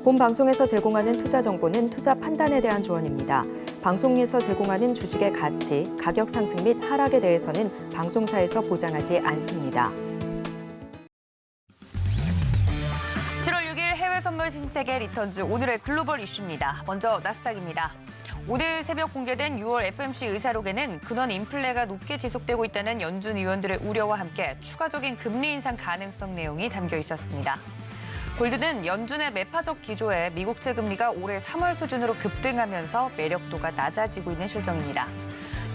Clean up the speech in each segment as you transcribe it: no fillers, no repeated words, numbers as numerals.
본 방송에서 제공하는 투자 정보는 투자 판단에 대한 조언입니다. 방송에서 제공하는 주식의 가치, 가격 상승 및 하락에 대해서는 방송사에서 보장하지 않습니다. 7월 6일 해외 선물 신세계 리턴즈 오늘의 글로벌 이슈입니다. 먼저 나스닥입니다. 오늘 새벽 공개된 6월 FOMC 의사록에는 근원 인플레가 높게 지속되고 있다는 연준 의원들의 우려와 함께 추가적인 금리 인상 가능성 내용이 담겨 있었습니다. 골드는 연준의 매파적 기조에 미국채 금리가 올해 3월 수준으로 급등하면서 매력도가 낮아지고 있는 실정입니다.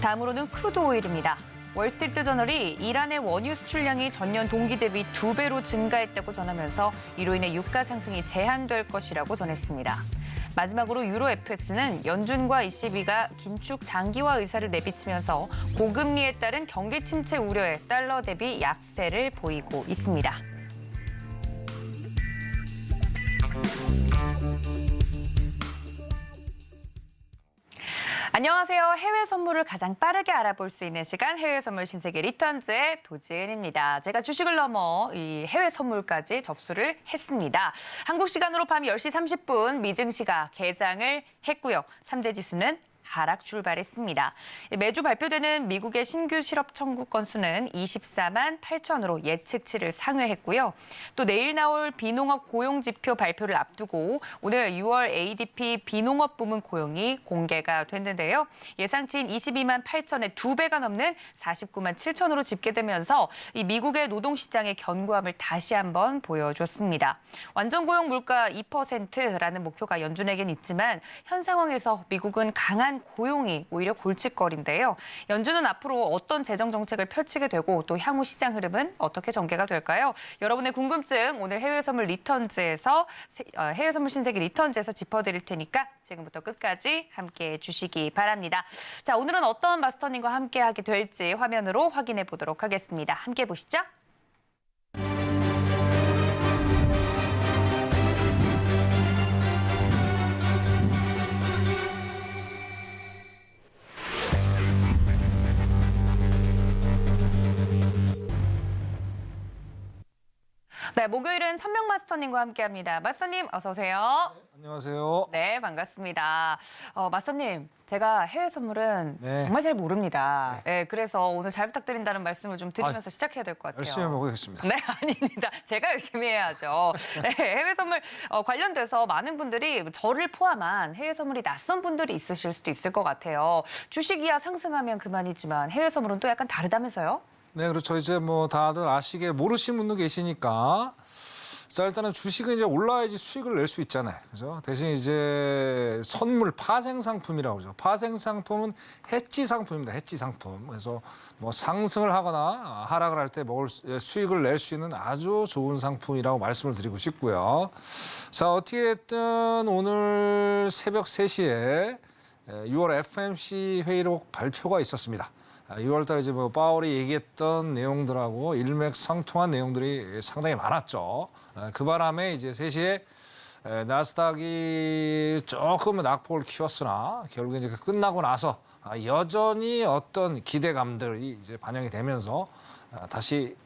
다음으로는 크루드 오일입니다. 월스트리트 저널이 이란의 원유 수출량이 전년 동기 대비 2배로 증가했다고 전하면서 이로 인해 유가 상승이 제한될 것이라고 전했습니다. 마지막으로 유로 FX는 연준과 ECB가 긴축 장기화 의사를 내비치면서 고금리에 따른 경기 침체 우려에 달러 대비 약세를 보이고 있습니다. 안녕하세요. 해외 선물을 가장 빠르게 알아볼 수 있는 시간 해외 선물 신세계 리턴즈의 도지은입니다. 제가 주식을 넘어 이 해외 선물까지 접수를 했습니다. 한국 시간으로 밤 10시 30분 미증시가 개장을 했고요. 3대 지수는 하락 출발했습니다. 매주 발표되는 미국의 신규 실업 청구 건수는 24만 8천으로 예측치를 상회했고요. 또 내일 나올 비농업 고용 지표 발표를 앞두고 오늘 6월 ADP 비농업 부문 고용이 공개가 됐는데요. 예상치인 22만 8천의 2배가 넘는 49만 7천으로 집계되면서 이 미국의 노동시장의 견고함을 다시 한번 보여줬습니다. 완전 고용 물가 2%라는 목표가 연준에겐 있지만 현 상황에서 미국은 강한 고용이 오히려 골칫거리인데요. 연준은 앞으로 어떤 재정 정책을 펼치게 되고 또 향후 시장 흐름은 어떻게 전개가 될까요? 여러분의 궁금증 오늘 해외 선물 리턴즈에서 해외 선물 신세계 리턴즈에서 짚어드릴 테니까 지금부터 끝까지 함께해 주시기 바랍니다. 자, 오늘은 어떤 마스터님과 함께하게 될지 화면으로 확인해 보도록 하겠습니다. 함께 보시죠. 네, 목요일은 천명 마스터님과 함께합니다. 마스터님 어서 오세요. 네, 안녕하세요. 네, 반갑습니다. 마스터님, 제가 해외 선물은 정말 잘 모릅니다. 네, 그래서 오늘 잘 부탁드린다는 말씀을 좀 드리면서 시작해야 될 것 같아요. 열심히 해보겠습니다. 네, 아닙니다. 제가 열심히 해야죠. 네, 해외 선물 관련돼서 많은 분들이 저를 포함한 해외 선물이 낯선 분들이 있으실 수도 있을 것 같아요. 주식이야 상승하면 그만이지만 해외 선물은 또 약간 다르다면서요? 네, 그렇죠. 이제 뭐 다들 아시게 모르시는 분도 계시니까. 자, 일단은 주식은 이제 올라야지 수익을 낼 수 있잖아요. 그죠? 대신 이제 선물, 파생 상품이라고 그러죠. 파생 상품은 해지 상품입니다. 해지 상품. 그래서 뭐 상승을 하거나 하락을 할 때 수익을 낼 수 있는 아주 좋은 상품이라고 말씀을 드리고 싶고요. 자, 어떻게든 오늘 새벽 3시에 6월 FOMC 회의록 발표가 있었습니다. 6월 달에 이제 뭐 파월이 얘기했던 내용들하고 일맥상통한 내용들이 상당히 많았죠. 그 바람에 이제 3시에 나스닥이 조금 낙폭을 키웠으나 결국에 이제 끝나고 나서 여전히 어떤 기대감들이 이제 반영이 되면서 다시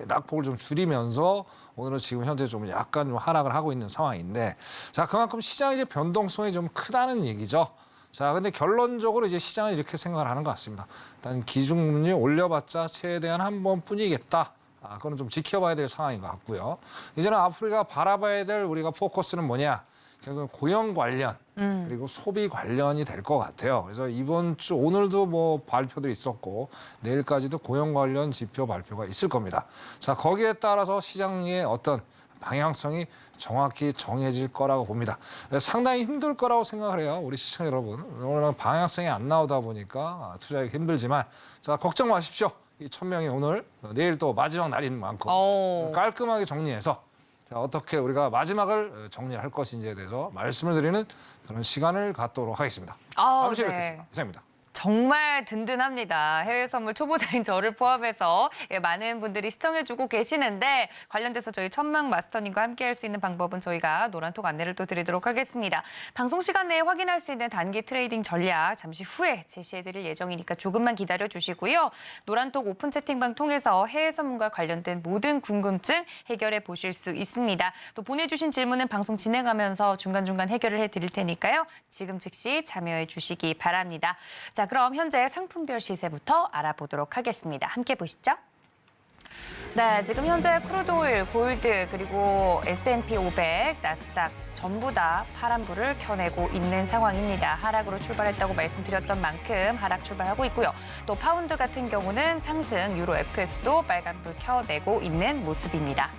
낙폭을 좀 줄이면서 오늘은 지금 현재 좀 약간 좀 하락을 하고 있는 상황인데, 자, 그만큼 시장의 이제 변동성이 좀 크다는 얘기죠. 자, 근데 결론적으로 이제 시장은 이렇게 생각을 하는 것 같습니다. 일단 기준금리 올려봤자 최대한 한 번뿐이겠다. 그건 좀 지켜봐야 될 상황인 것 같고요. 이제는 앞으로 바라봐야 될 우리가 포커스는 뭐냐? 결국은 고용 관련 그리고 소비 관련이 될 것 같아요. 그래서 이번 주 오늘도 뭐 발표도 있었고 내일까지도 고용 관련 지표 발표가 있을 겁니다. 자, 거기에 따라서 시장의 어떤 방향성이 정확히 정해질 거라고 봅니다. 상당히 힘들 거라고 생각을 해요. 우리 시청자 여러분. 오늘 방향성이 안 나오다 보니까 투자하기 힘들지만, 자, 걱정 마십시오. 이 1000명이 오늘 내일 또 마지막 날인 만큼 깔끔하게 정리해서 자, 어떻게 우리가 마지막을 정리할 것인지에 대해서 말씀을 드리는 그런 시간을 갖도록 하겠습니다. 잠시 후에 뵙겠습니다. 이상입니다. 정말 든든합니다. 해외 선물 초보자인 저를 포함해서 많은 분들이 시청해주고 계시는데 관련돼서 저희 천명 마스터님과 함께할 수 있는 방법은 저희가 노란톡 안내를 또 드리도록 하겠습니다. 방송 시간 내에 확인할 수 있는 단기 트레이딩 전략 잠시 후에 제시해드릴 예정이니까 조금만 기다려주시고요. 노란톡 오픈 채팅방 통해서 해외 선물과 관련된 모든 궁금증 해결해 보실 수 있습니다. 또 보내주신 질문은 방송 진행하면서 중간중간 해결을 해드릴 테니까요. 지금 즉시 참여해 주시기 바랍니다. 자, 그럼 현재 상품별 시세부터 알아보도록 하겠습니다. 함께 보시죠. 네, 지금 현재 크루드오일, 골드, 그리고 S&P 500, 나스닥 전부 다 파란불을 켜내고 있는 상황입니다. 하락으로 출발했다고 말씀드렸던 만큼 하락 출발하고 있고요. 또 파운드 같은 경우는 상승, 유로 FX도 빨간불 켜내고 있는 모습입니다.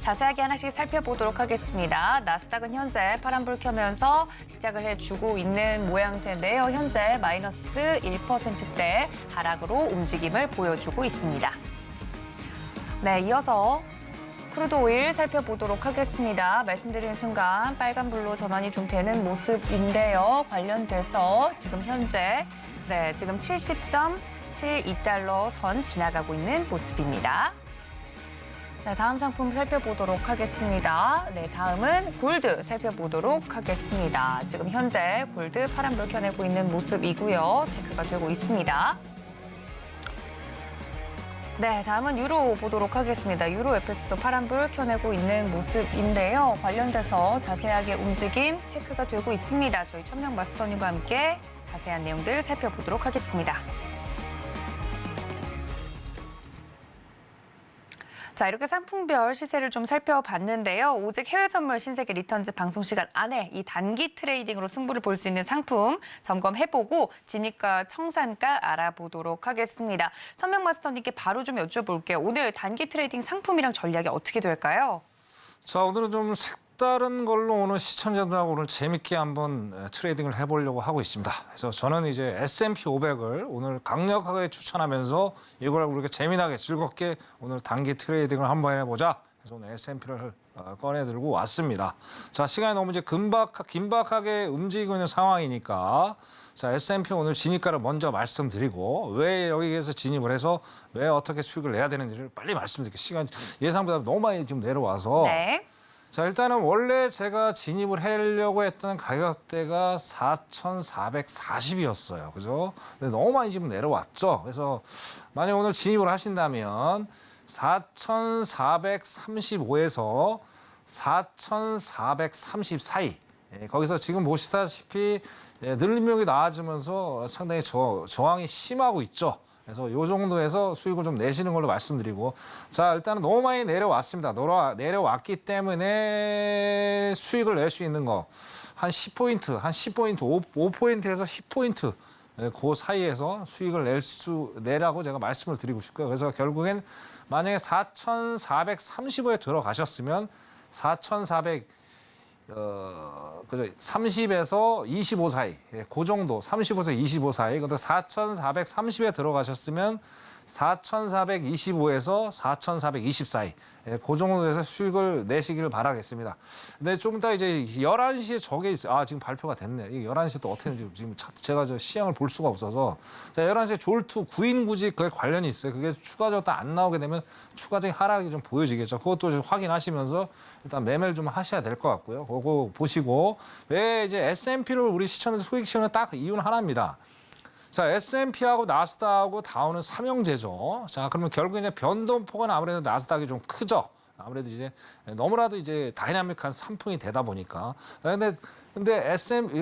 자세하게 하나씩 살펴보도록 하겠습니다. 나스닥은 현재 파란불 켜면서 시작을 해주고 있는 모양새인데요. 현재 마이너스 1%대 하락으로 움직임을 보여주고 있습니다. 네, 이어서 크루드 오일 살펴보도록 하겠습니다. 말씀드리는 순간 빨간불로 전환이 좀 되는 모습인데요. 관련돼서 지금 현재 지금 70.72달러 선 지나가고 있는 모습입니다. 네, 다음 상품 살펴보도록 하겠습니다. 네, 다음은 골드 살펴보도록 하겠습니다. 지금 현재 골드 파란불 켜내고 있는 모습이고요. 체크가 되고 있습니다. 네, 다음은 유로 보도록 하겠습니다. 유로 FX도 파란불 켜내고 있는 모습인데요. 관련돼서 자세하게 움직임 체크가 되고 있습니다. 저희 천명 마스터님과 함께 자세한 내용들 살펴보도록 하겠습니다. 자, 이렇게 상품별 시세를 좀 살펴봤는데요. 오직 해외 선물 신세계 리턴즈 방송 시간 안에 이 단기 트레이딩으로 승부를 볼 수 있는 상품 점검해보고 진입가, 청산가 알아보도록 하겠습니다. 천명 마스터님께 바로 좀 여쭤볼게요. 오늘 단기 트레이딩 상품이랑 전략이 어떻게 될까요? 자, 오늘은 좀 색다른 걸로 오늘 시청자들하고 오늘 재밌게 한번 트레이딩을 해보려고 하고 있습니다. 그래서 저는 이제 S&P 500을 오늘 강력하게 추천하면서 이걸 우리가 재미나게 즐겁게 오늘 단기 트레이딩을 한번 해보자. 그래서 오늘 S&P를 꺼내들고 왔습니다. 자, 시간이 너무 이제 긴박하게 움직이고 있는 상황이니까 자, S&P 오늘 진입가를 먼저 말씀드리고 왜 여기에서 진입을 해서 왜 어떻게 수익을 내야 되는지를 빨리 말씀드릴게요. 시간 예상보다 너무 많이 좀 내려와서. 네. 자, 일단은 원래 제가 진입을 하려고 했던 가격대가 4,440이었어요. 그죠? 근데 너무 많이 지금 내려왔죠. 그래서 만약 오늘 진입을 하신다면 4,435에서 4,430 사이. 거기서 지금 보시다시피 늘림력이 나아지면서 상당히 저항이 심하고 있죠. 그래서 이 정도에서 수익을 좀 내시는 걸로 말씀드리고 자, 일단은 너무 많이 내려왔습니다. 내려왔기 때문에 수익을 낼 수 있는 거 한 10포인트, 5포인트에서 10포인트 그 사이에서 수익을 내라고 제가 말씀을 드리고 싶고요. 그래서 결국엔 만약에 4,435에 들어가셨으면 30에서 25 사이, 그 정도, 35에서 25 사이, 그것도 4,430에 들어가셨으면 4,425에서 4,420 사이, 그 정도에서 수익을 내시기를 바라겠습니다. 근데 좀 이따 이제 11시에 저게 있어요. 아, 지금 발표가 됐네. 이게 11시에 또 어떻게 되는지 지금 제가 저 시향을 볼 수가 없어서. 자, 11시에 졸투 9인 구직 그게 관련이 있어요. 그게 추가적으로 안 나오게 되면 추가적인 하락이 좀 보여지겠죠. 그것도 좀 확인하시면서 일단 매매를 좀 하셔야 될 것 같고요. 그거 보시고 왜 이제 S&P를 우리 시청에서 수익 시험은 딱 이유는 하나입니다. 자, S&P하고 나스닥하고 다우는 삼형제죠. 자, 그러면 결국 이제 변동폭은 아무래도 나스닥이 좀 크죠. 아무래도 이제 너무나도 이제 다이나믹한 상품이 되다 보니까. 근데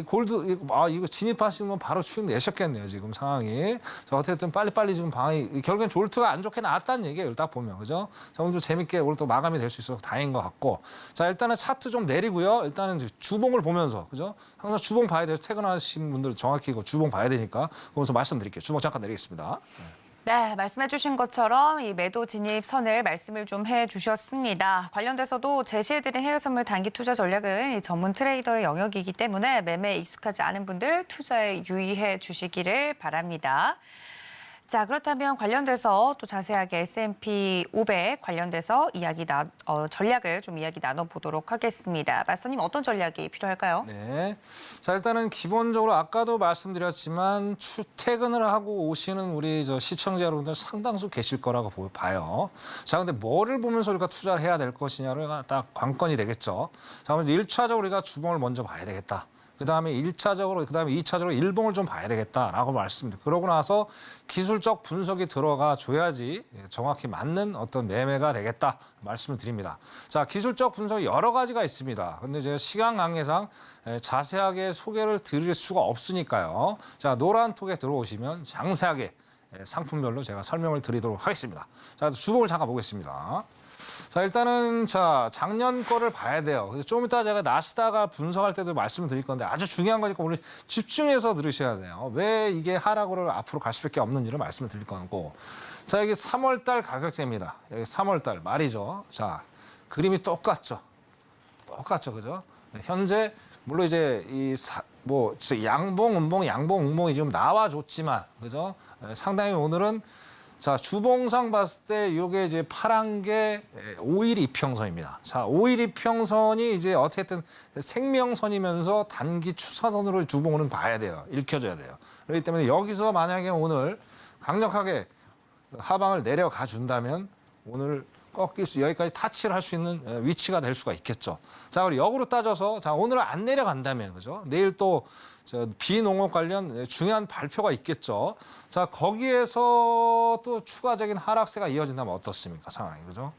골드 이거 진입하시는 건 바로 수익 내셨겠네요, 지금 상황이. 자, 어쨌든 빨리빨리 지금 결국엔 졸트가 안 좋게 나왔다는 얘기예요, 딱 보면. 그죠? 자, 오늘도 재밌게 오늘 또 마감이 될 수 있어서 다행인 것 같고. 자, 일단은 차트 좀 내리고요. 일단은 주봉을 보면서, 그죠? 항상 주봉 봐야 돼요. 퇴근하신 분들 정확히 주봉 봐야 되니까. 그러면서 말씀드릴게요. 주봉 잠깐 내리겠습니다. 네, 말씀해 주신 것처럼 이 매도 진입 선을 말씀을 좀 해주셨습니다. 관련돼서도 제시해드린 해외 선물 단기 투자 전략은 이 전문 트레이더의 영역이기 때문에 매매에 익숙하지 않은 분들 투자에 유의해 주시기를 바랍니다. 자, 그렇다면 관련돼서 또 자세하게 S&P 500 관련돼서 전략을 좀 이야기 나눠보도록 하겠습니다. 마스터님 어떤 전략이 필요할까요? 네. 자, 일단은 기본적으로 아까도 말씀드렸지만 출퇴근을 하고 오시는 우리 시청자 여러분들 상당수 계실 거라고 봐요. 자, 근데 뭐를 보면서 우리가 투자를 해야 될 것이냐가 딱 관건이 되겠죠. 자, 그럼 1차적으로 우리가 주봉을 먼저 봐야 되겠다. 그다음에 1차적으로, 그다음에 2차적으로 일봉을 좀 봐야 되겠다라고 말씀드립니다. 그러고 나서 기술적 분석이 들어가 줘야지 정확히 맞는 어떤 매매가 되겠다 말씀을 드립니다. 자, 기술적 분석이 여러 가지가 있습니다. 근데 제가 시간 관계상 자세하게 소개를 드릴 수가 없으니까요. 자, 노란톡에 들어오시면 상세하게 상품별로 제가 설명을 드리도록 하겠습니다. 자, 주봉을 잠깐 보겠습니다. 자, 일단은 작년 거를 봐야 돼요. 그래서 좀 이따 제가 나스닥을 분석할 때도 말씀을 드릴 건데 아주 중요한 거니까 오늘 집중해서 들으셔야 돼요. 왜 이게 하락으로 앞으로 갈 수밖에 없는지를 말씀을 드릴 거고. 자, 여기 3월 달 가격대입니다. 여기 3월 달 말이죠. 자, 그림이 똑같죠. 똑같죠. 그죠? 현재 물론 이제 양봉, 음봉이 좀 나와줬지만 그죠? 상당히 오늘은 자, 주봉상 봤을 때 이게 이제 파란 게 5일 이평선입니다. 자, 5일 이평선이 이제 어떻게든 생명선이면서 단기 추사선으로 주봉은 봐야 돼요. 읽혀줘야 돼요. 그렇기 때문에 여기서 만약에 오늘 강력하게 하방을 내려가 준다면 오늘 꺾일 수, 여기까지 타치를 할 수 있는 위치가 될 수가 있겠죠. 자, 그리고 역으로 따져서 자, 오늘 안 내려간다면 그죠? 내일 또 비농업 관련 중요한 발표가 있겠죠. 자, 거기에서 또 추가적인 하락세가 이어진다면 어떻습니까? 상황이 그죠?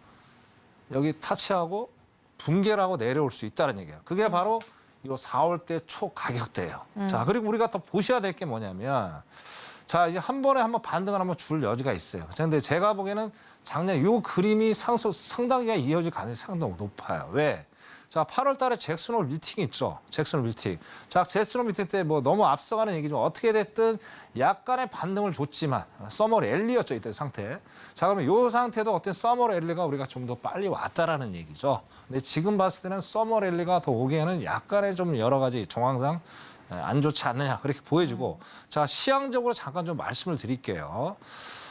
여기 타치하고 붕괴를 하고 내려올 수 있다는 얘기예요. 그게 바로 이 4월 때 초 가격대예요. 자, 그리고 우리가 더 보셔야 될 게 뭐냐면 자, 이제 한 번에 한번 반등을 한번 줄 여지가 있어요. 그런데 제가 보기에는 작년 이 그림이 상당히 이어질 가능성이 상당히 높아요. 왜? 자, 8월 달에 잭슨홀 미팅 있죠. 잭슨홀 미팅. 자, 잭슨홀 미팅 때 뭐 너무 앞서가는 얘기지만 어떻게 됐든 약간의 반등을 줬지만 서머 랠리였죠. 이때 상태. 자, 그러면 이 상태도 어떤 서머 랠리가 우리가 좀 더 빨리 왔다라는 얘기죠. 근데 지금 봤을 때는 서머 랠리가 더 오기에는 약간의 좀 여러 가지 정황상 안 좋지 않느냐 그렇게 보여지고 자, 시황적으로 잠깐 좀 말씀을 드릴게요.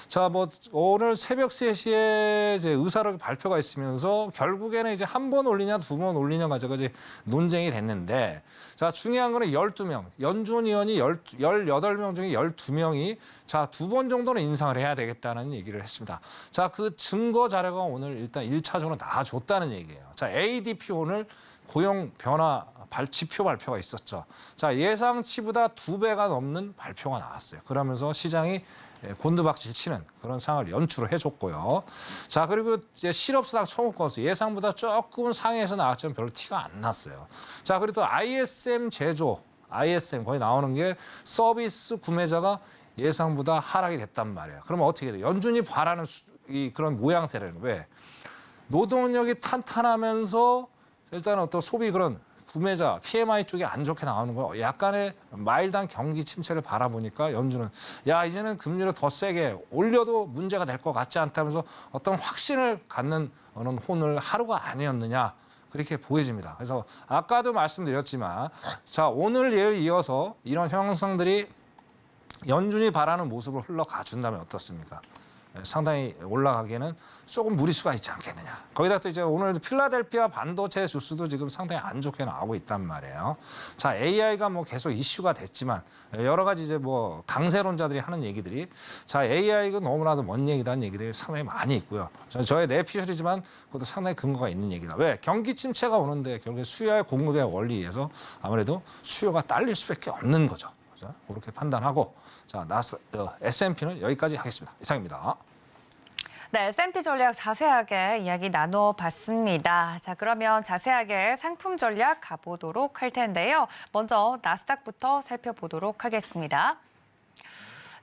자, 오늘 새벽 3시에 이제 의사록 발표가 있으면서 결국에는 이제 한 번 올리냐 두 번 올리냐 가지고 이제 논쟁이 됐는데 자, 중요한 거는 12명, 연준 의원이 18명 중에 12명이 자, 2번 정도는 인상을 해야 되겠다는 얘기를 했습니다. 자, 그 증거 자료가 오늘 일단 1차적으로 나와줬다는 얘기예요. 자, ADP 오늘 고용 변화 지표 발표가 있었죠. 자, 예상치보다 2배가 넘는 발표가 나왔어요. 그러면서 시장이 곤두박질 치는 그런 상황을 연출을 해줬고요. 자, 그리고 이제 실업수당 청구 건수 예상보다 조금 상회에서 나왔지만 별로 티가 안 났어요. 자, 그리고 또 ISM 거기 나오는 게 서비스 구매자가 예상보다 하락이 됐단 말이에요. 그러면 어떻게 돼요? 연준이 바라는 그런 모양새라는 왜? 노동력이 탄탄하면서 일단 어떤 소비 그런 구매자, PMI 쪽이 안 좋게 나오는 거 약간의 마일드한 경기 침체를 바라보니까 연준은 야, 이제는 금리를 더 세게 올려도 문제가 될 것 같지 않다면서 어떤 확신을 갖는 어느 혼을 하루가 아니었느냐 그렇게 보여집니다. 그래서 아까도 말씀드렸지만 자, 오늘 예를 이어서 이런 형상들이 연준이 바라는 모습으로 흘러가 준다면 어떻습니까? 상당히 올라가기에는 조금 무리수가 있지 않겠느냐. 거기다 또 이제 오늘 필라델피아 반도체 주수도 지금 상당히 안 좋게 나오고 있단 말이에요. 자, AI가 뭐 계속 이슈가 됐지만 여러 가지 이제 뭐 강세론자들이 하는 얘기들이 자, AI가 너무나도 먼 얘기다는 얘기들이 상당히 많이 있고요. 저의 내피셜이지만 그것도 상당히 근거가 있는 얘기다. 왜? 경기 침체가 오는데 결국에 수요와 공급의 원리에서 아무래도 수요가 딸릴 수밖에 없는 거죠. 그렇게 판단하고 자, S&P는 여기까지 하겠습니다. 이상입니다. 네, S&P 전략 자세하게 이야기 나눠봤습니다. 자, 그러면 자세하게 상품 전략 가보도록 할 텐데요. 먼저 나스닥부터 살펴보도록 하겠습니다.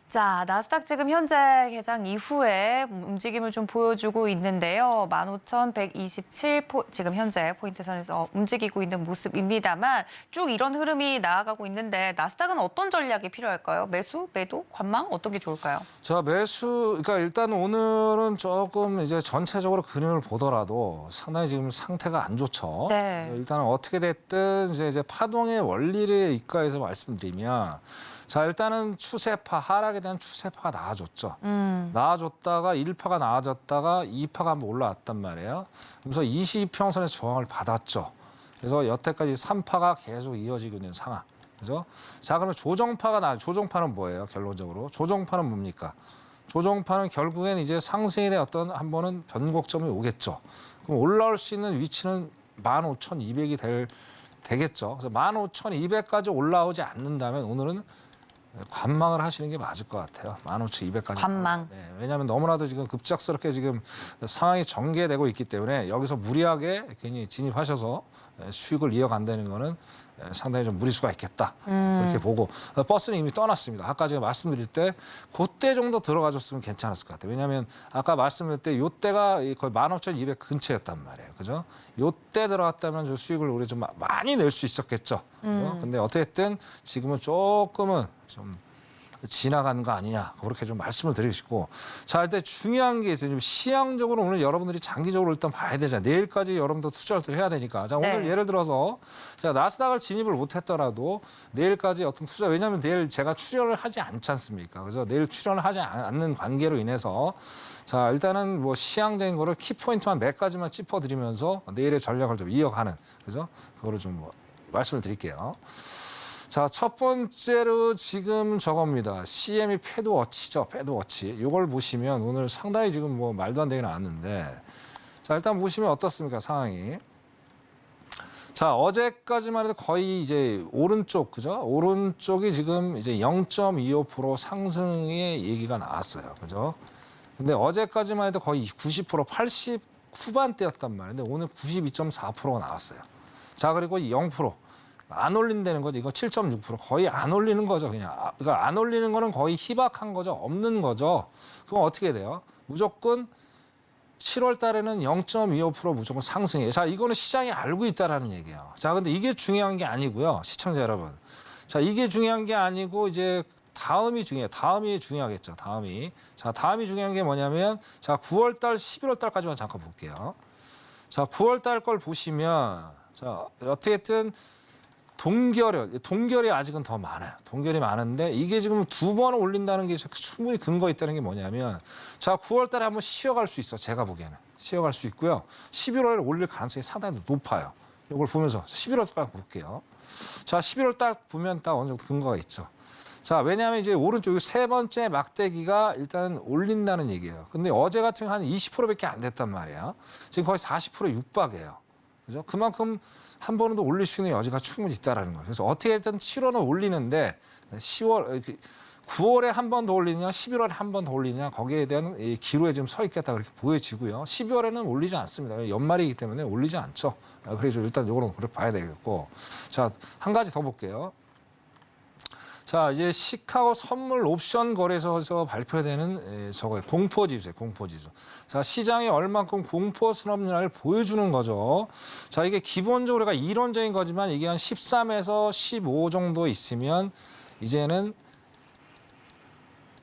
자, 나스닥 지금 현재 개장 이후에 움직임을 좀 보여주고 있는데요. 15,127 지금 현재 포인트선에서 움직이고 있는 모습입니다만 쭉 이런 흐름이 나아가고 있는데 나스닥은 어떤 전략이 필요할까요? 매수, 매도, 관망 어떤 게 좋을까요? 자, 그러니까 일단 오늘은 조금 이제 전체적으로 그림을 보더라도 상당히 지금 상태가 안 좋죠. 네. 일단은 어떻게 됐든 이제 파동의 원리를 입각해서 말씀드리면 자, 일단은 추세파, 하락에 대한 추세파가 나아졌죠. 나아졌다가 1파가 나아졌다가 2파가 한번 올라왔단 말이에요. 그래서 22평선에서 저항을 받았죠. 그래서 여태까지 3파가 계속 이어지고 있는 상황. 그죠? 자, 그러면 조정파는 뭐예요? 결론적으로. 조정파는 뭡니까? 조정파는 결국엔 이제 상승에 대한 어떤 한 번은 변곡점이 오겠죠. 그럼 올라올 수 있는 위치는 15,200이 되겠죠. 그래서 15,200까지 올라오지 않는다면 오늘은 관망을 하시는 게 맞을 것 같아요. 15,200까지. 관망. 네, 왜냐하면 너무나도 지금 급작스럽게 지금 상황이 전개되고 있기 때문에 여기서 무리하게 괜히 진입하셔서 수익을 이어간다는 거는 상당히 좀 무리수가 있겠다. 그렇게 보고 버스는 이미 떠났습니다. 아까 제가 말씀드릴 때 그때 정도 들어가줬으면 괜찮았을 것 같아요. 왜냐하면 아까 말씀드릴 때 요때가 거의 15,200 근처였단 말이에요. 그죠? 요때 들어갔다면 저 수익을 우리 좀 많이 낼 수 있었겠죠. 근데 어쨌든 지금은 조금은 좀 지나간 거 아니냐 그렇게 좀 말씀을 드리고 싶고 자 일단 중요한 게 있어요. 좀 시향적으로 오늘 여러분들이 장기적으로 일단 봐야 되잖아요. 내일까지 여러분도 투자를 또 해야 되니까 자 오늘 네. 예를 들어서 자 나스닥을 진입을 못했더라도 내일까지 어떤 투자 왜냐하면 내일 제가 출연을 하지 않지 않습니까? 그래서 내일 출연을 하지 않는 관계로 인해서 자 일단은 뭐 시향적인 거를 키포인트만 몇 가지만 짚어드리면서 내일의 전략을 좀 이어가는 그죠? 그거를 좀 뭐 말씀을 드릴게요. 자, 첫 번째로 지금 저겁니다. CME 패드워치죠. 패드워치. 이걸 보시면 오늘 상당히 지금 뭐 말도 안 되게 나왔는데 자, 일단 보시면 어떻습니까? 상황이. 자, 어제까지만 해도 거의 이제 오른쪽, 그죠? 오른쪽이 지금 이제 0.25% 상승의 얘기가 나왔어요. 그죠? 근데 어제까지만 해도 거의 90%, 80 후반대였단 말이에요. 근데 오늘 92.4%가 나왔어요. 자, 그리고 0%. 안 올린다는 거죠. 이거 7.6% 거의 안 올리는 거죠. 그냥 그러니까 안 올리는 거는 거의 희박한 거죠. 없는 거죠. 그럼 어떻게 돼요? 무조건 7월 달에는 0.25% 무조건 상승이에요. 자, 이거는 시장이 알고 있다라는 얘기예요. 자, 근데 이게 중요한 게 아니고요. 시청자 여러분. 자, 이게 중요한 게 아니고 이제 다음이 중요해요. 다음이 중요하겠죠. 다음이. 자, 다음이 중요한 게 뭐냐면 자, 9월 달, 11월 달까지만 잠깐 볼게요. 자, 9월 달 걸 보시면 자, 어떻게든 동결이 아직은 더 많아요. 동결이 많은데 이게 지금 두 번 올린다는 게 충분히 근거 있다는 게 뭐냐면 자 9월 달에 한번 쉬어갈 수 있어. 제가 보기에는. 쉬어갈 수 있고요. 11월에 올릴 가능성이 상당히 높아요. 이걸 보면서 11월 달 볼게요. 자 11월 달 보면 딱 어느 정도 근거가 있죠. 자 왜냐하면 이제 오른쪽 세 번째 막대기가 일단 올린다는 얘기예요. 근데 어제 같은 경우 한 20%밖에 안 됐단 말이에요. 지금 거의 40% 육박이에요. 그죠? 그만큼 한 번은 더 올릴 수 있는 여지가 충분히 있다라는 거예요. 그래서 어떻게든 7월은 올리는데 9월에 한 번 더 올리느냐, 11월에 한 번 더 올리느냐 거기에 대한 기로에 좀 서 있겠다 그렇게 보여지고요. 12월에는 올리지 않습니다. 연말이기 때문에 올리지 않죠. 그래서 일단 요거는 그렇게 봐야 되겠고, 자 한 가지 더 볼게요. 자 이제 시카고 선물 옵션 거래소에서 발표되는 저거예요. 공포지수예요. 공포지수. 자 시장이 얼만큼 공포스럽냐를 보여주는 거죠. 자 이게 기본적으로 이론적인 거지만 이게 한 13에서 15 정도 있으면 이제는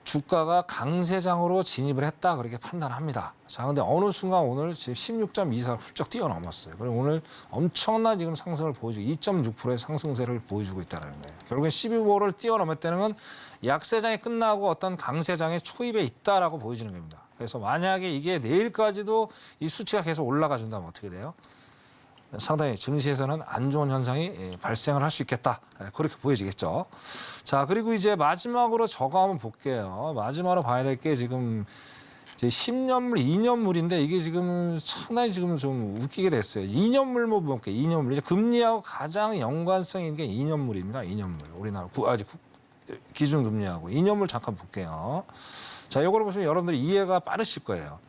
주가가 강세장으로 진입을 했다 그렇게 판단합니다. 자, 근데 어느 순간 오늘 지금 16.24를 훌쩍 뛰어넘었어요. 그리고 오늘 엄청난 지금 상승을 보여주고 2.6%의 상승세를 보여주고 있다는 거예요. 결국엔 12월을 뛰어넘었다는 건 약세장이 끝나고 어떤 강세장의 초입에 있다라고 보여지는 겁니다. 그래서 만약에 이게 내일까지도 이 수치가 계속 올라가 준다면 어떻게 돼요? 상당히 증시에서는 안 좋은 현상이 발생을 할 수 있겠다. 그렇게 보여지겠죠. 자, 그리고 이제 마지막으로 저거 한번 볼게요. 마지막으로 봐야 될 게 지금 이제 10년물, 2년물인데 이게 지금 상당히 지금 좀 웃기게 됐어요. 2년물 뭐 볼게요. 2년물. 이제 금리하고 가장 연관성 있는 게 2년물입니다. 2년물. 우리나라 기준 금리하고 2년물 잠깐 볼게요. 자, 요거를 보시면 여러분들이 이해가 빠르실 거예요.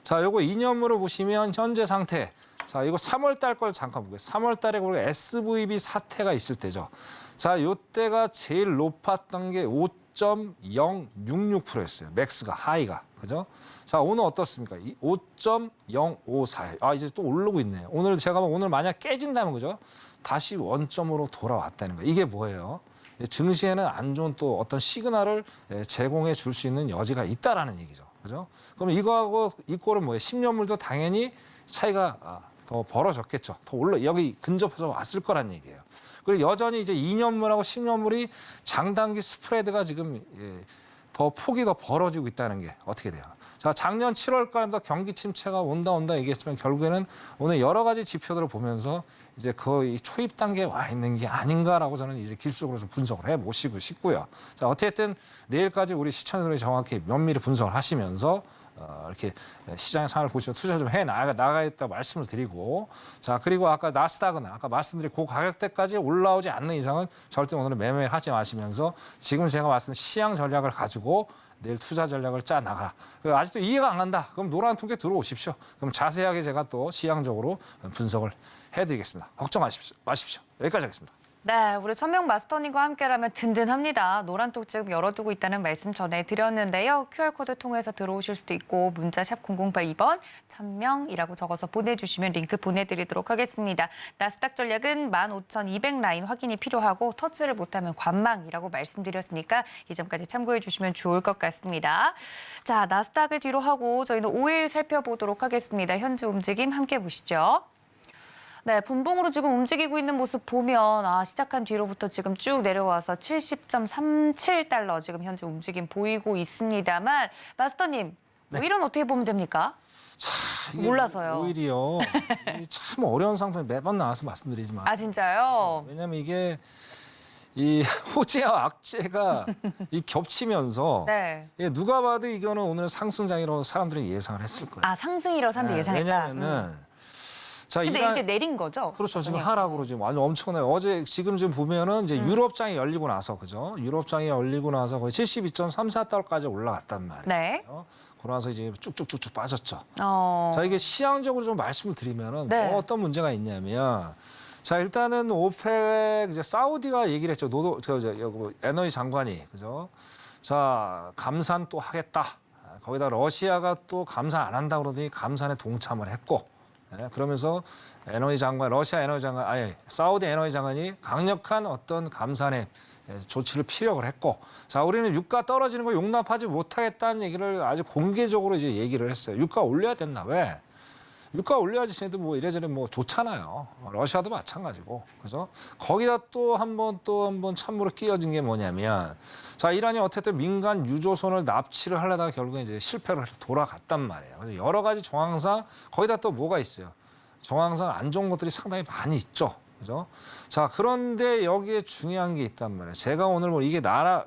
자, 요거 2년물을 보시면 현재 상태. 자, 이거 3월 달 걸 잠깐 볼게요. 3월 달에 우리가 SVB 사태가 있을 때죠. 자, 요때가 제일 높았던 게 5.066%였어요. 맥스가, 하이가. 그죠? 자, 오늘 어떻습니까? 5.054. 아, 이제 또 오르고 있네요. 오늘 제가 오늘 만약 깨진다면 그죠? 다시 원점으로 돌아왔다는 거예요. 이게 뭐예요? 증시에는 안 좋은 또 어떤 시그널을 제공해 줄 수 있는 여지가 있다라는 얘기죠. 그죠? 그럼 이거하고 이 꼴은 뭐예요? 10년물도 당연히 차이가 더 벌어졌겠죠. 더 올라 여기 근접해서 왔을 거란 얘기예요. 그리고 여전히 이제 2년물하고 10년물이 장단기 스프레드가 지금 더 폭이 더 벌어지고 있다는 게 어떻게 돼요? 자, 작년 7월까지부터 경기 침체가 온다 얘기했지만 결국에는 오늘 여러 가지 지표들을 보면서 이제 거의 초입 단계에 와 있는 게 아닌가라고 저는 이제 기술적으로 좀 분석을 해보시고 싶고요. 자, 어쨌든 내일까지 우리 시청자들이 정확히 면밀히 분석을 하시면서 이렇게 시장의 상황을 보시면 투자를 좀 나가겠다 말씀을 드리고, 자, 그리고 아까 나스닥은 아까 말씀드린 그 가격대까지 올라오지 않는 이상은 절대 오늘은 매매를 하지 마시면서 지금 제가 말씀드린 시향 전략을 가지고 내일 투자 전략을 짜 나가라. 아직도 이해가 안 간다. 그럼 노란 통계 들어오십시오. 그럼 자세하게 제가 또 시향적으로 분석을 해드리겠습니다. 걱정하십시오. 여기까지 하겠습니다. 네, 우리 천명 마스터님과 함께라면 든든합니다. 노란톡 지금 열어두고 있다는 말씀 전해드렸는데요. QR코드 통해서 들어오실 수도 있고 문자 샵 0082번 천명이라고 적어서 보내주시면 링크 보내드리도록 하겠습니다. 나스닥 전략은 15,200라인 확인이 필요하고 터치를 못하면 관망이라고 말씀드렸으니까 이 점까지 참고해 주시면 좋을 것 같습니다. 자, 나스닥을 뒤로 하고 저희는 5일 살펴보도록 하겠습니다. 현재 움직임 함께 보시죠. 네, 분봉으로 지금 움직이고 있는 모습 보면 시작한 뒤로부터 지금 쭉 내려와서 70.37달러 지금 현재 움직임 보이고 있습니다만 마스터님, 네. 오일은 어떻게 보면 됩니까? 자, 이게 몰라서요. 오히려 참 어려운 상품이 매번 나와서 말씀드리지만 진짜요? 왜냐하면 이게 이 호재와 악재가 이 겹치면서 네. 누가 봐도 이거는 오늘 상승장이라고 사람들이 예상을 했을 거예요. 상승이라고 사람들이 예상했다. 왜냐하면은 자, 근데 이란- 이렇게 내린 거죠? 그렇죠. 지금 그냥. 하락으로 지금 완전 엄청나요. 어제 지금 보면은 이제 유럽장이 열리고 나서 그죠? 유럽장이 열리고 나서 거의 72.34달러까지 올라갔단 말이에요. 네. 그러고 나서 이제 쭉쭉쭉쭉 빠졌죠. 어. 자, 이게 시향적으로 좀 말씀을 드리면은 네. 어떤 문제가 있냐면, 자, 일단은 오펙 이제 사우디가 얘기를 했죠. 에너지 장관이 그죠? 자, 감산 또 하겠다. 거기다 러시아가 또 감산 안 한다 그러더니 감산에 동참을 했고, 그러면서 사우디 에너지 장관이 강력한 어떤 감산의 조치를 피력을 했고, 자, 우리는 유가 떨어지는 거 용납하지 못하겠다는 얘기를 아주 공개적으로 이제 얘기를 했어요. 유가 올려야 된다. 왜? 유가 올려야지 쟤네도 뭐 이래저래 뭐 좋잖아요. 러시아도 마찬가지고. 그죠? 거기다 또 한 번 찬물을 끼얹은 게 뭐냐면, 자, 이란이 어쨌든 민간 유조선을 납치를 하려다가 결국에 이제 실패를 해서 돌아갔단 말이에요. 그래서 여러 가지 정황상 거기다 또 뭐가 있어요? 정황상 안 좋은 것들이 상당히 많이 있죠. 그죠? 자, 그런데 여기에 중요한 게 있단 말이에요. 제가 오늘 뭐 이게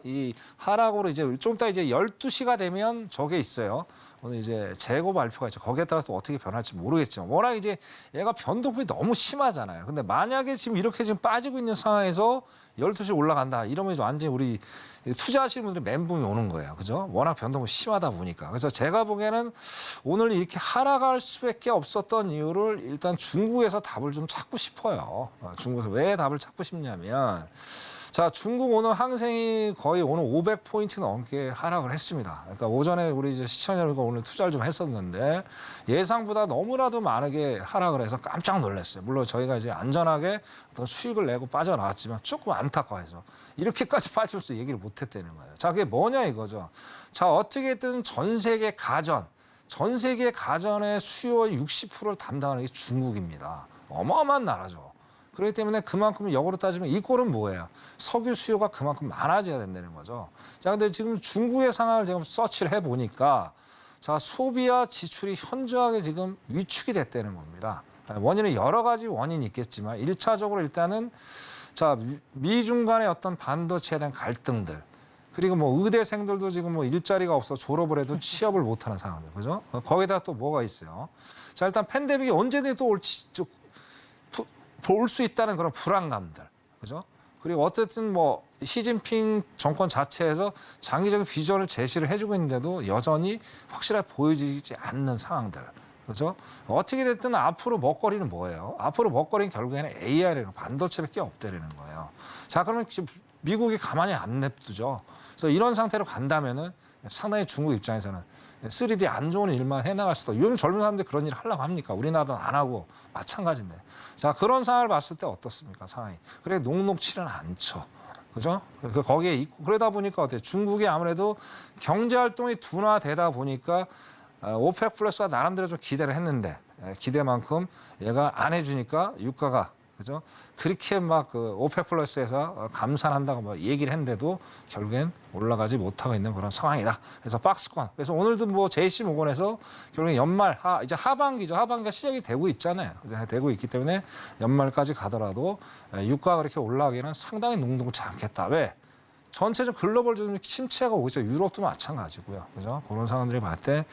이 하락으로 이제 좀 이따 이제 12시가 되면 저게 있어요. 오늘 이제 재고 발표가 있죠. 거기에 따라서 어떻게 변할지 모르겠지만 워낙 이제 얘가 변동폭이 너무 심하잖아요. 근데 만약에 지금 이렇게 지금 빠지고 있는 상황에서 12시 올라간다. 이러면 이제 완전히 우리 투자하시는 분들이 멘붕이 오는 거예요. 그죠? 워낙 변동이 심하다 보니까. 그래서 제가 보기에는 오늘 이렇게 하락할 수밖에 없었던 이유를 일단 중국에서 답을 좀 찾고 싶어요. 중국에서 왜 답을 찾고 싶냐면, 자, 중국 오늘 항생이 거의 오늘 500포인트 넘게 하락을 했습니다. 그러니까 오전에 우리 이제 시청자 여러분과 오늘 투자를 좀 했었는데 예상보다 너무나도 많게 하락을 해서 깜짝 놀랐어요. 물론 저희가 이제 안전하게 어떤 수익을 내고 빠져나왔지만 조금 안타까워서 이렇게까지 빠질 수 얘기를 못했다는 거예요. 자, 그게 뭐냐 이거죠. 자, 어떻게든 전 세계 가전의 수요의 60%를 담당하는 게 중국입니다. 어마어마한 나라죠. 그렇기 때문에 그만큼 역으로 따지면 이 꼴은 뭐예요? 석유 수요가 그만큼 많아져야 된다는 거죠. 자, 근데 지금 중국의 상황을 지금 서치를 해보니까 자, 소비와 지출이 현저하게 지금 위축이 됐다는 겁니다. 원인은 여러 가지 원인이 있겠지만 1차적으로 일단은 자, 미중 간의 어떤 반도체에 대한 갈등들, 그리고 뭐 의대생들도 지금 뭐 일자리가 없어 졸업을 해도 취업을 못하는 상황들, 그죠? 거기다 또 뭐가 있어요? 자, 일단 팬데믹이 언제든지 또 볼 수 있다는 그런 불안감들, 그죠? 그리고 어쨌든 뭐 시진핑 정권 자체에서 장기적인 비전을 제시를 해주고 있는데도 여전히 확실하게 보여지지 않는 상황들, 그죠? 어떻게 됐든 앞으로 먹거리는 뭐예요? 앞으로 먹거리는 결국에는 AI라는 반도체밖에 없다는 거예요. 자, 그러면 지금 미국이 가만히 안 냅두죠. 그래서 이런 상태로 간다면은 상당히 중국 입장에서는 3D 안 좋은 일만 해나갈 수도. 요즘 젊은 사람들이 그런 일 하려고 합니까? 우리나라도 안 하고 마찬가지인데. 자, 그런 상황을 봤을 때 어떻습니까? 상황이. 그래 녹록치는 않죠. 그죠? 거기에 있고 그러다 보니까 어때요? 중국이 아무래도 경제 활동이 둔화되다 보니까 오펙 플러스가 나름대로 좀 기대를 했는데 기대만큼 얘가 안 해주니까 유가가 그죠? 그렇게 막 그 오펙 플러스에서 감산한다고 뭐 얘기를 했는데도 결국엔 올라가지 못하고 있는 그런 상황이다. 그래서 박스권. 그래서 오늘도 뭐 JC 모건에서 결국엔 연말 이제 하반기죠. 하반기가 시작이 되고 있잖아요. 되고 있기 때문에 연말까지 가더라도 유가가 그렇게 올라가기는 상당히 녹록지 않겠다. 왜? 전체적 글로벌 좀 침체가 오고 있죠. 유럽도 마찬가지고요. 그죠? 그런 상황들이 봤을 때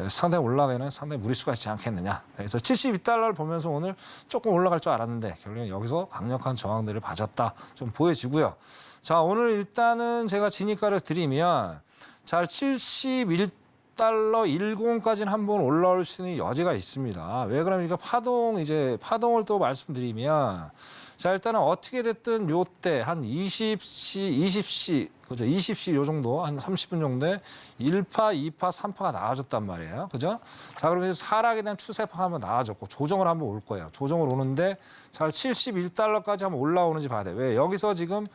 상당히 올라가기는 상당히 무리수가 있지 않겠느냐. 그래서 72달러를 보면서 오늘 조금 올라갈 줄 알았는데 결국엔 여기서 강력한 저항들을 봐줬다. 좀 보여지고요. 자, 오늘 일단은 제가 진입가를 드리면 자, 71달러 10까지는 한번 올라올 수 있는 여지가 있습니다. 왜 그러니까 파동을 또 말씀드리면 자, 일단은 어떻게 됐든 요때 한 20시 그죠? 20시 요 정도 한 30분 정도에 1파, 2파, 3파가 나와줬단 말이에요. 그죠? 자, 그러면서 하락에 대한 추세파가 한번 나와줬고 조정을 한번 올 거예요. 조정을 오는데 잘 71달러까지 한번 올라오는지 봐야 돼. 왜? 여기서 지금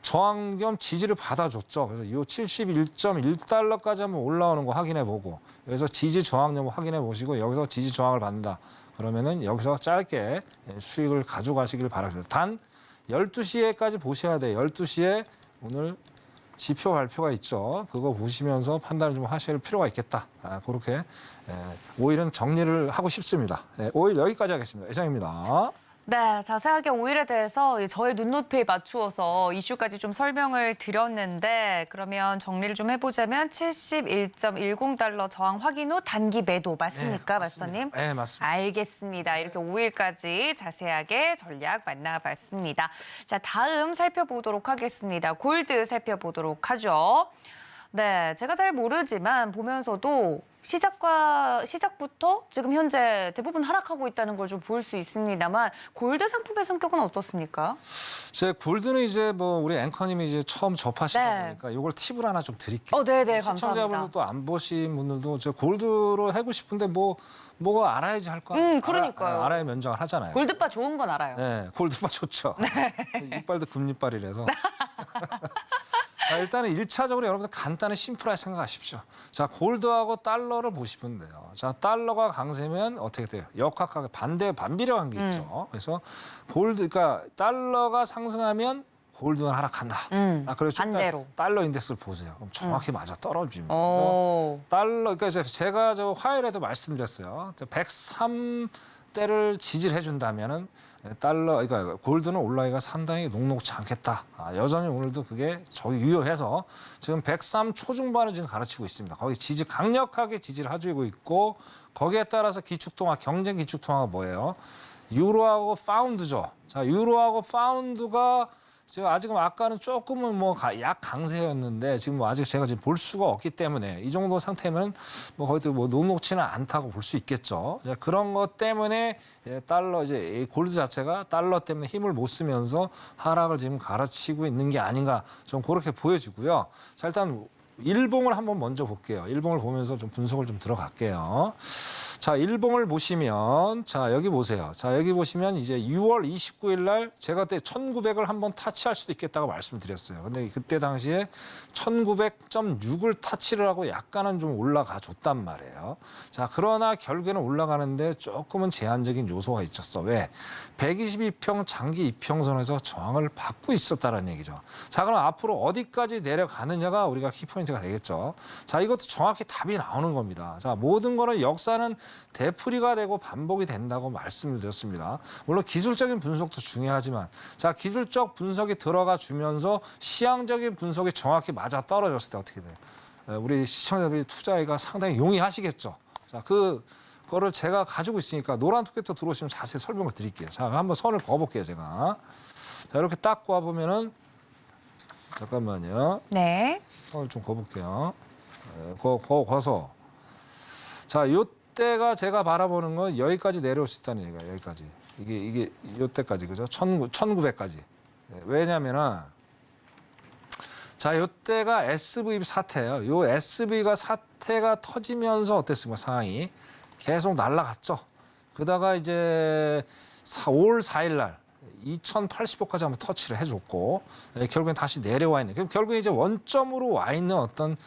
저항 겸 지지를 받아줬죠. 그래서 이 71.1달러까지 한번 올라오는 거 확인해 보고 여기서 지지 저항 여부 확인해 보시고 여기서 지지 저항을 받는다. 그러면은 여기서 짧게 수익을 가져가시길 바랍니다. 단 12시에까지 보셔야 돼요. 12시에 오늘 지표 발표가 있죠. 그거 보시면서 판단을 좀 하실 필요가 있겠다. 그렇게 오일은 정리를 하고 싶습니다. 오일 여기까지 하겠습니다. 이상입니다. 네, 자세하게 오일에 대해서 저의 눈높이에 맞추어서 이슈까지 좀 설명을 드렸는데 그러면 정리를 좀 해보자면 71.10달러 저항 확인 후 단기 매도 맞습니까, 마스터님? 네, 맞습니다. 알겠습니다. 이렇게 오일까지 자세하게 전략 만나봤습니다. 자, 다음 살펴보도록 하겠습니다. 골드 살펴보도록 하죠. 네, 제가 잘 모르지만 보면서도 시작부터 지금 현재 대부분 하락하고 있다는 걸 좀 볼 수 있습니다만 골드 상품의 성격은 어떻습니까? 제 골드는 이제 뭐 우리 앵커님이 이제 처음 접하시다 네. 보니까 이걸 팁을 하나 좀 드릴게요. 네네, 시청자분들 감사합니다. 또 안 보신 분들도 저 골드로 하고 싶은데 뭐가 알아야지 할 거. 그러니까요. 알아야 면장을 하잖아요. 골드바 좋은 건 알아요. 네, 골드바 좋죠. 이빨도 금이빨이라서. 자, 일단은 1차적으로 여러분들 간단히 심플하게 생각하십시오. 자, 골드하고 달러를 보시면 돼요. 자, 달러가 강세면 어떻게 돼요? 역학하게 반비례 관계 있죠. 그래서 그러니까 달러가 상승하면 골드는 하락한다. 그래서 반대로. 달러 인덱스를 보세요. 그럼 정확히 맞아 떨어집니다. 그래서 오. 달러, 그러니까 제가 저 화요일에도 말씀드렸어요. 103대를 지지를 해준다면은 달러, 그러니까 골드는 올라가기가 상당히 녹록지 않겠다. 여전히 오늘도 그게 저기 유효해서 지금 103 초중반을 지금 가르치고 있습니다. 거기 강력하게 지지를 해주고 있고 거기에 따라서 기축통화, 경쟁 기축통화가 뭐예요? 유로하고 파운드죠. 자, 유로하고 파운드가 지금 아직은 아까는 조금은 약 강세였는데 지금 아직 제가 지금 볼 수가 없기 때문에 이 정도 상태면 거의 녹록치는 않다고 볼 수 있겠죠. 그런 것 때문에 달러 이제 골드 자체가 달러 때문에 힘을 못 쓰면서 하락을 지금 가르치고 있는 게 아닌가 좀 그렇게 보여지고요. 자, 일단 일봉을 한번 먼저 볼게요. 일봉을 보면서 좀 분석을 좀 들어갈게요. 자, 일봉을 보시면 자, 여기 보세요. 자, 여기 보시면 이제 6월 29일 날 제가 그때 1900을 한번 타치할 수도 있겠다고 말씀드렸어요. 근데 그때 당시에 1900.6을 타치를 하고 약간은 좀 올라가 줬단 말이에요. 자, 그러나 결국에는 올라가는데 조금은 제한적인 요소가 있었어. 왜? 122평 장기 이평선에서 저항을 받고 있었다는 얘기죠. 자, 그럼 앞으로 어디까지 내려가느냐가 우리가 키포인트가 되겠죠. 자, 이것도 정확히 답이 나오는 겁니다. 자, 모든 거는 역사는 되풀이가 되고 반복이 된다고 말씀을 드렸습니다. 물론 기술적인 분석도 중요하지만 자, 기술적 분석이 들어가 주면서 시향적인 분석이 정확히 맞아 떨어졌을 때 어떻게 돼요? 우리 시청자들이 투자가 상당히 용이하시겠죠. 자, 그거를 제가 가지고 있으니까 노란 토끼부터 들어오시면 자세히 설명을 드릴게요. 자, 한번 선을 그어볼게요, 제가. 자, 이렇게 딱 그어보면은 잠깐만요. 네. 선을 좀 그어볼게요. 그어서 자, 요때가 제가 바라보는 건 여기까지 내려올 수 있다는 얘기가 여기까지. 이게 요때까지 그죠? 1900까지. 왜냐면은 자, 요때가 SVB 사태예요. 요 SV가 사태가 터지면서 어땠습니까? 상황이 계속 날아갔죠. 그러다가 이제 5월 4일 날 2080호까지 한번 터치를 해줬고 결국엔 다시 내려와 있는. 그럼 결국에 이제 원점으로 와 있는 어떤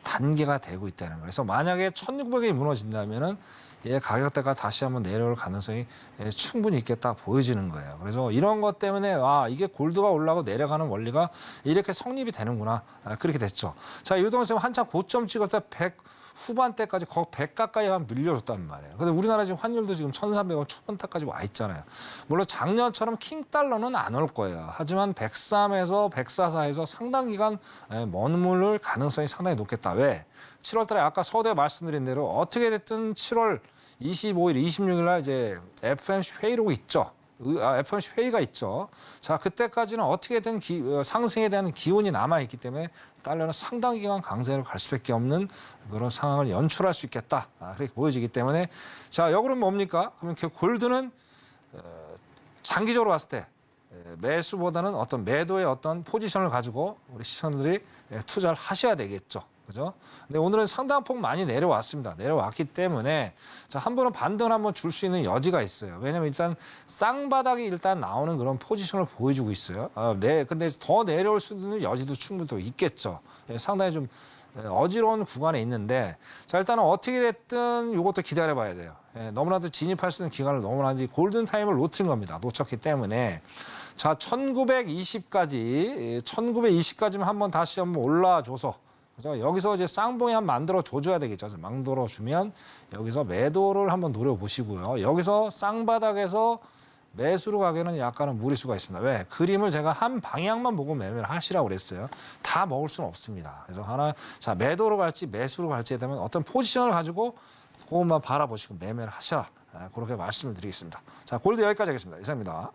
단계가 되고 있다는 거예요. 그래서 만약에 1,600이 무너진다면은 가격대가 다시 한번 내려올 가능성이 충분히 있겠다 보여지는 거예요. 그래서 이런 것 때문에 이게 골드가 올라가고 내려가는 원리가 이렇게 성립이 되는구나. 그렇게 됐죠. 자, 유동현 쌤 한참 고점 찍었을 때 100 후반대까지 거의 100 가까이 한 밀려줬단 말이에요. 근데 우리나라 지금 환율도 지금 1,300원 초반대까지 와 있잖아요. 물론 작년처럼 킹달러는 안 올 거예요. 하지만 103에서 104 사이에서 상당 기간 머무를 가능성이 상당히 높겠다. 왜? 7월 달에 아까 서두에 말씀드린 대로 어떻게 됐든 7월 25일, 26일 날 이제 FOMC 회의로 있죠. FOMC 회의가 있죠. 자, 그때까지는 어떻게든 상승에 대한 기운이 남아있기 때문에 달러는 상당 기간 강세로 갈 수밖에 없는 그런 상황을 연출할 수 있겠다. 그렇게 보여지기 때문에 자, 역으로는 뭡니까? 그러면 골드는 장기적으로 봤을 때 매수보다는 어떤 매도의 어떤 포지션을 가지고 우리 시청자들이 투자를 하셔야 되겠죠. 그죠? 근데 오늘은 상당 폭 많이 내려왔습니다. 내려왔기 때문에 자, 한 번은 반등을 한번 줄 수 있는 여지가 있어요. 왜냐면 일단 쌍바닥이 일단 나오는 그런 포지션을 보여주고 있어요. 근데 더 내려올 수 있는 여지도 충분히 또 있겠죠. 상당히 좀 어지러운 구간에 있는데 자, 일단은 어떻게 됐든 이것도 기다려 봐야 돼요. 너무나도 진입할 수 있는 기간을 너무나 골든 타임을 놓친 겁니다. 놓쳤기 때문에 자, 1920까지만 한번 다시 한번 올라줘서 그래서 여기서 이제 쌍봉이 한번 만들어 줘줘야 되겠죠. 만들어 주면 여기서 매도를 한번 노려보시고요. 여기서 쌍바닥에서 매수로 가기에는 약간은 무리수가 있습니다. 왜? 그림을 제가 한 방향만 보고 매매를 하시라고 그랬어요. 다 먹을 수는 없습니다. 그래서 자, 매도로 갈지 매수로 갈지에 대한 어떤 포지션을 가지고 그것만 바라보시고 매매를 하셔라. 그렇게 말씀을 드리겠습니다. 자, 골드 여기까지 하겠습니다. 이상입니다.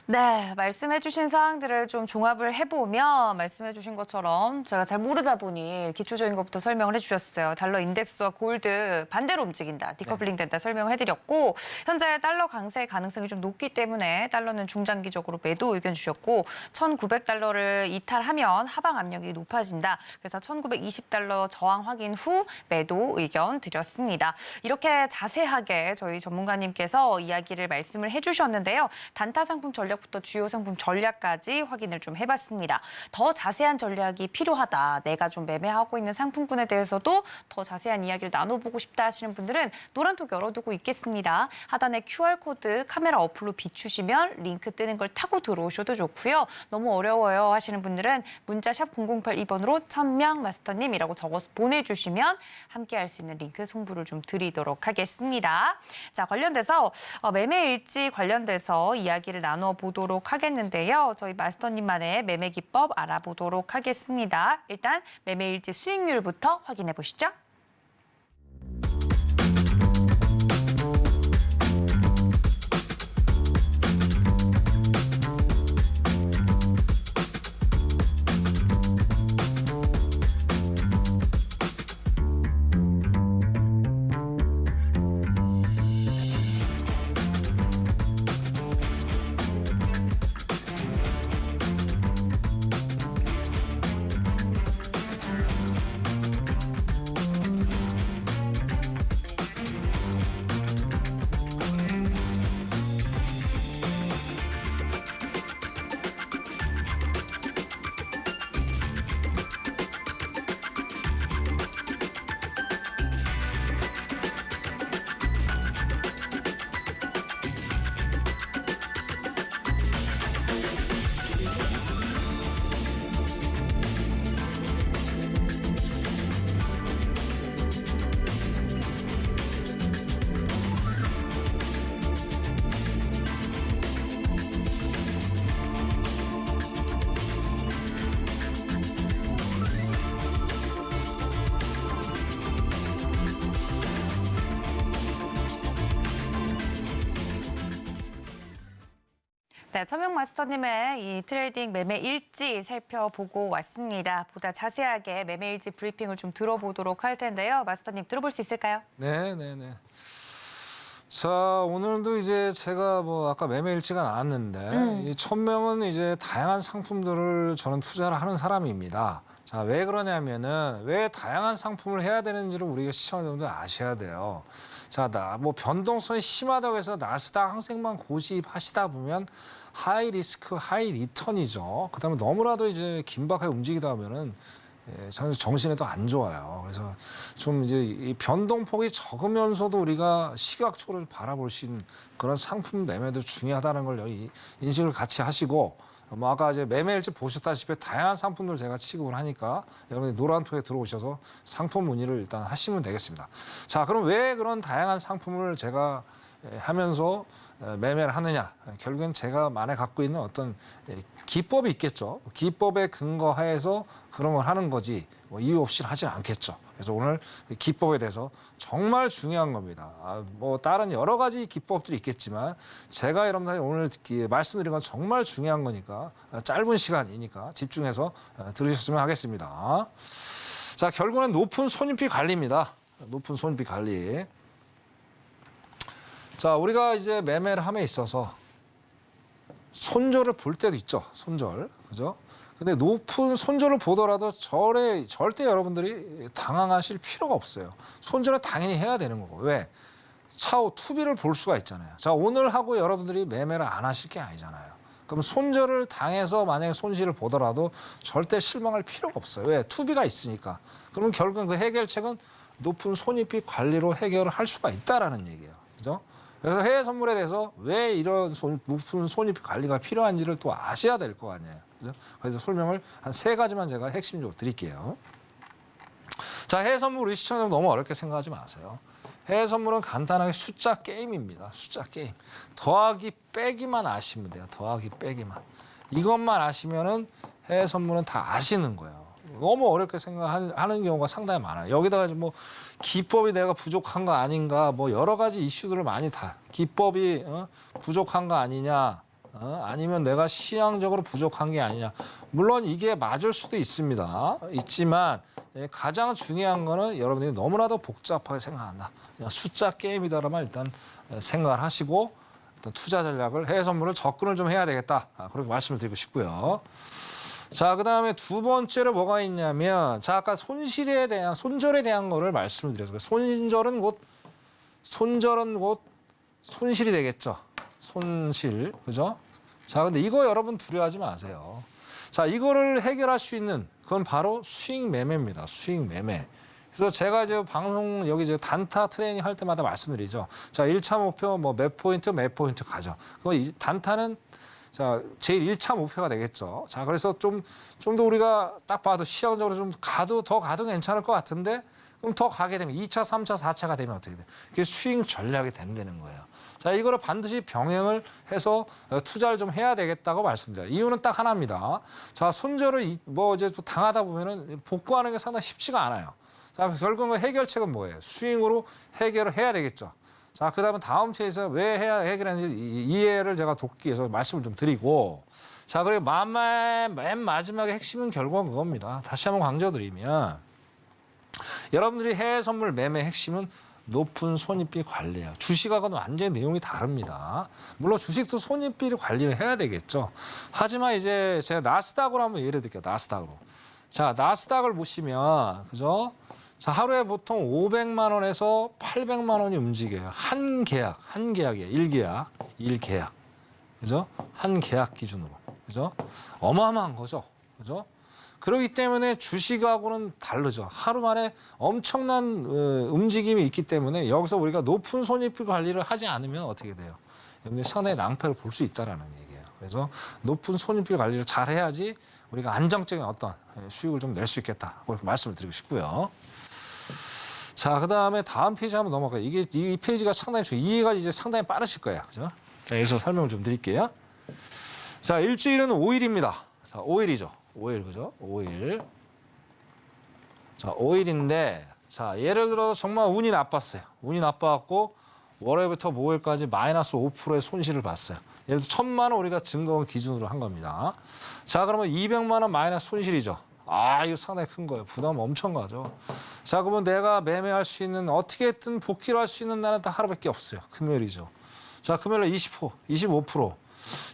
네, 말씀해주신 사항들을 좀 종합을 해보면 말씀해주신 것처럼 제가 잘 모르다 보니 기초적인 것부터 설명을 해주셨어요. 달러 인덱스와 골드 반대로 움직인다, 디커플링 된다 설명을 해드렸고 현재 달러 강세 가능성이 좀 높기 때문에 달러는 중장기적으로 매도 의견 주셨고 1,900달러를 이탈하면 하방 압력이 높아진다. 그래서 1,920달러 저항 확인 후 매도 의견 드렸습니다. 이렇게 자세하게 저희 전문가님께서 이야기를 말씀을 해주셨는데요. 단타 상품 전략부터 주요 상품 전략까지 확인을 좀 해봤습니다. 더 자세한 전략이 필요하다. 내가 좀 매매하고 있는 상품군에 대해서도 더 자세한 이야기를 나눠보고 싶다 하시는 분들은 노란톡 열어두고 있겠습니다. 하단에 QR코드 카메라 어플로 비추시면 링크 뜨는 걸 타고 들어오셔도 좋고요. 너무 어려워요 하시는 분들은 문자 샵 0082번으로 천명 마스터님이라고 적어서 보내주시면 함께 할 수 있는 링크 송부를 좀 드리도록 하겠습니다. 자, 관련돼서 매매 일지 관련돼서 이야기를 나눠보도록 하겠는데요. 저희 마스터님만의 매매 기법 알아보도록 하겠습니다. 일단 매매 일지 수익률부터 확인해 보시죠. 네, 천명 마스터님의 이 트레이딩 매매 일지 살펴보고 왔습니다. 보다 자세하게 매매 일지 브리핑을 좀 들어보도록 할 텐데요. 마스터님 들어볼 수 있을까요? 네. 자, 오늘도 이제 제가 아까 매매 일지가 나왔는데 이 천명은 이제 다양한 상품들을 저는 투자를 하는 사람입니다. 자, 왜 그러냐면은 왜 다양한 상품을 해야 되는지를 우리가 시청자분들 아셔야 돼요. 자, 뭐 변동성이 심하다고 해서 나스닥 항생만 고집하시다 보면 하이 리스크, 하이 리턴이죠. 그다음에 너무나도 이제 긴박하게 움직이다 보면은 정신에도 안 좋아요. 그래서 좀 이제 이 변동폭이 적으면서도 우리가 시각적으로 바라볼 수 있는 그런 상품 매매도 중요하다는 걸 인식을 같이 하시고, 뭐 아까 이제 매매일지 보셨다시피 다양한 상품들 제가 취급을 하니까 여러분이 노란통에 들어오셔서 상품 문의를 일단 하시면 되겠습니다. 자, 그럼 왜 그런 다양한 상품을 제가 하면서 매매를 하느냐? 결국엔 제가 만에 갖고 있는 어떤 기법이 있겠죠. 기법에 근거하에서 그런 걸 하는 거지 뭐 이유 없이 하지는 않겠죠. 그래서 오늘 기법에 대해서 정말 중요한 겁니다. 뭐 다른 여러 가지 기법들이 있겠지만 제가 여러분들 오늘 말씀드린 건 정말 중요한 거니까 짧은 시간이니까 집중해서 들으셨으면 하겠습니다. 자, 결국은 높은 손익비 관리입니다. 높은 손익비 관리. 자, 우리가 이제 매매를 함에 있어서 손절을 볼 때도 있죠. 손절. 그죠? 근데 높은 손절을 보더라도 절대 여러분들이 당황하실 필요가 없어요. 손절은 당연히 해야 되는 거고. 왜? 차후 투비를 볼 수가 있잖아요. 자, 오늘 하고 여러분들이 매매를 안 하실 게 아니잖아요. 그럼 손절을 당해서 만약에 손실을 보더라도 절대 실망할 필요가 없어요. 왜? 투비가 있으니까. 그러면 결국은 그 해결책은 높은 손익비 관리로 해결을 할 수가 있다라는 얘기예요. 그죠? 그래서 해외 선물에 대해서 왜 이런 높은 손익비 관리가 필요한지를 또 아셔야 될 거 아니에요. 그죠? 그래서 설명을 한 3가지만 제가 핵심적으로 드릴게요. 자, 해외 선물 우리 시청자분 너무 어렵게 생각하지 마세요. 해외 선물은 간단하게 숫자 게임입니다. 숫자 게임. 더하기 빼기만 아시면 돼요. 더하기 빼기만. 이것만 아시면은 해외 선물은 다 아시는 거예요. 너무 어렵게 생각하는 경우가 상당히 많아요. 여기다가 뭐 기법이 내가 부족한 거 아닌가, 뭐 여러 가지 이슈들을 많이 기법이 부족한 거 아니냐, 아니면 내가 시향적으로 부족한 게 아니냐. 물론 이게 맞을 수도 있지만 가장 중요한 거는 여러분들이 너무나도 복잡하게 생각한다. 그냥 숫자 게임이다라만 일단 생각을 하시고 어떤 투자 전략을 해외 선물을 접근을 좀 해야 되겠다. 그렇게 말씀을 드리고 싶고요. 자, 그다음에 두 번째로 뭐가 있냐면, 자, 아까 손절에 대한 거를 말씀을 드렸어요. 손절은 곧 손실이 되겠죠. 손실, 그죠? 자, 근데 이거 여러분 두려워하지 마세요. 자, 이거를 해결할 수 있는 그건 바로 수익 매매입니다. 수익 매매. 그래서 제가 이제 방송 여기 이제 단타 트레이닝 할 때마다 말씀드리죠. 자, 1차 목표 뭐 몇 포인트 가죠. 그 단타는 자, 제일 1차 목표가 되겠죠. 자, 그래서 좀 더 우리가 딱 봐도 시장적으로 좀 더 가도 괜찮을 것 같은데, 그럼 더 가게 되면 2차, 3차, 4차가 되면 어떻게 돼요? 그게 수익 전략이 된다는 거예요. 자, 이거를 반드시 병행을 해서 투자를 좀 해야 되겠다고 말씀드려요. 이유는 딱 하나입니다. 자, 손절을 뭐 이제 또 당하다 보면은 복구하는 게 상당히 쉽지가 않아요. 자, 결국은 해결책은 뭐예요? 수익으로 해결을 해야 되겠죠. 자, 그다음에 다음 주에서 왜 해결하는지 이해를 제가 돕기 위해서 말씀을 좀 드리고, 자, 그리고 맨 마지막에 핵심은 결국은 그겁니다. 다시 한번 강조드리면 여러분들이 해외 선물 매매 핵심은 높은 손익비 관리예요. 주식하고는 완전히 내용이 다릅니다. 물론 주식도 손익비를 관리를 해야 되겠죠. 하지만 이제 제가 나스닥으로 한번 예를 들게요. 나스닥으로. 자, 나스닥을 보시면, 그죠? 자, 하루에 보통 500만 원에서 800만 원이 움직여요. 한 계약이에요. 1계약. 그죠? 한 계약 기준으로. 그죠? 어마어마한 거죠. 그죠? 그렇기 때문에 주식하고는 다르죠. 하루 만에 엄청난 움직임이 있기 때문에 여기서 우리가 높은 손익비 관리를 하지 않으면 어떻게 돼요? 여러분들 상당히 낭패를 볼 수 있다는 얘기예요. 그래서 높은 손익비 관리를 잘 해야지 우리가 안정적인 어떤 수익을 좀 낼 수 있겠다. 그렇게 말씀을 드리고 싶고요. 자, 그다음에 다음 페이지 한번 넘어가요. 이 페이지가 상당히 이해가 이제 상당히 빠르실 거예요. 그죠? 자, 여기서 설명을 좀 드릴게요. 자, 일주일은 5일입니다. 자, 5일이죠. 5일, 그죠? 5일. 자, 5일인데, 자, 예를 들어서 정말 운이 나빴어요. 운이 나빠갖고 월요일부터 목요일까지 마이너스 5%의 손실을 봤어요. 예를 들어서 1,000만 원 우리가 증거금 기준으로 한 겁니다. 자, 그러면 200만 원 마이너스 손실이죠. 아, 이거 상당히 큰 거예요. 부담 엄청 가죠. 자, 그러면 내가 매매할 수 있는, 어떻게든 복귀를 할 수 있는 날은 딱 하루밖에 없어요. 금요일이죠. 자, 금요일에 25%.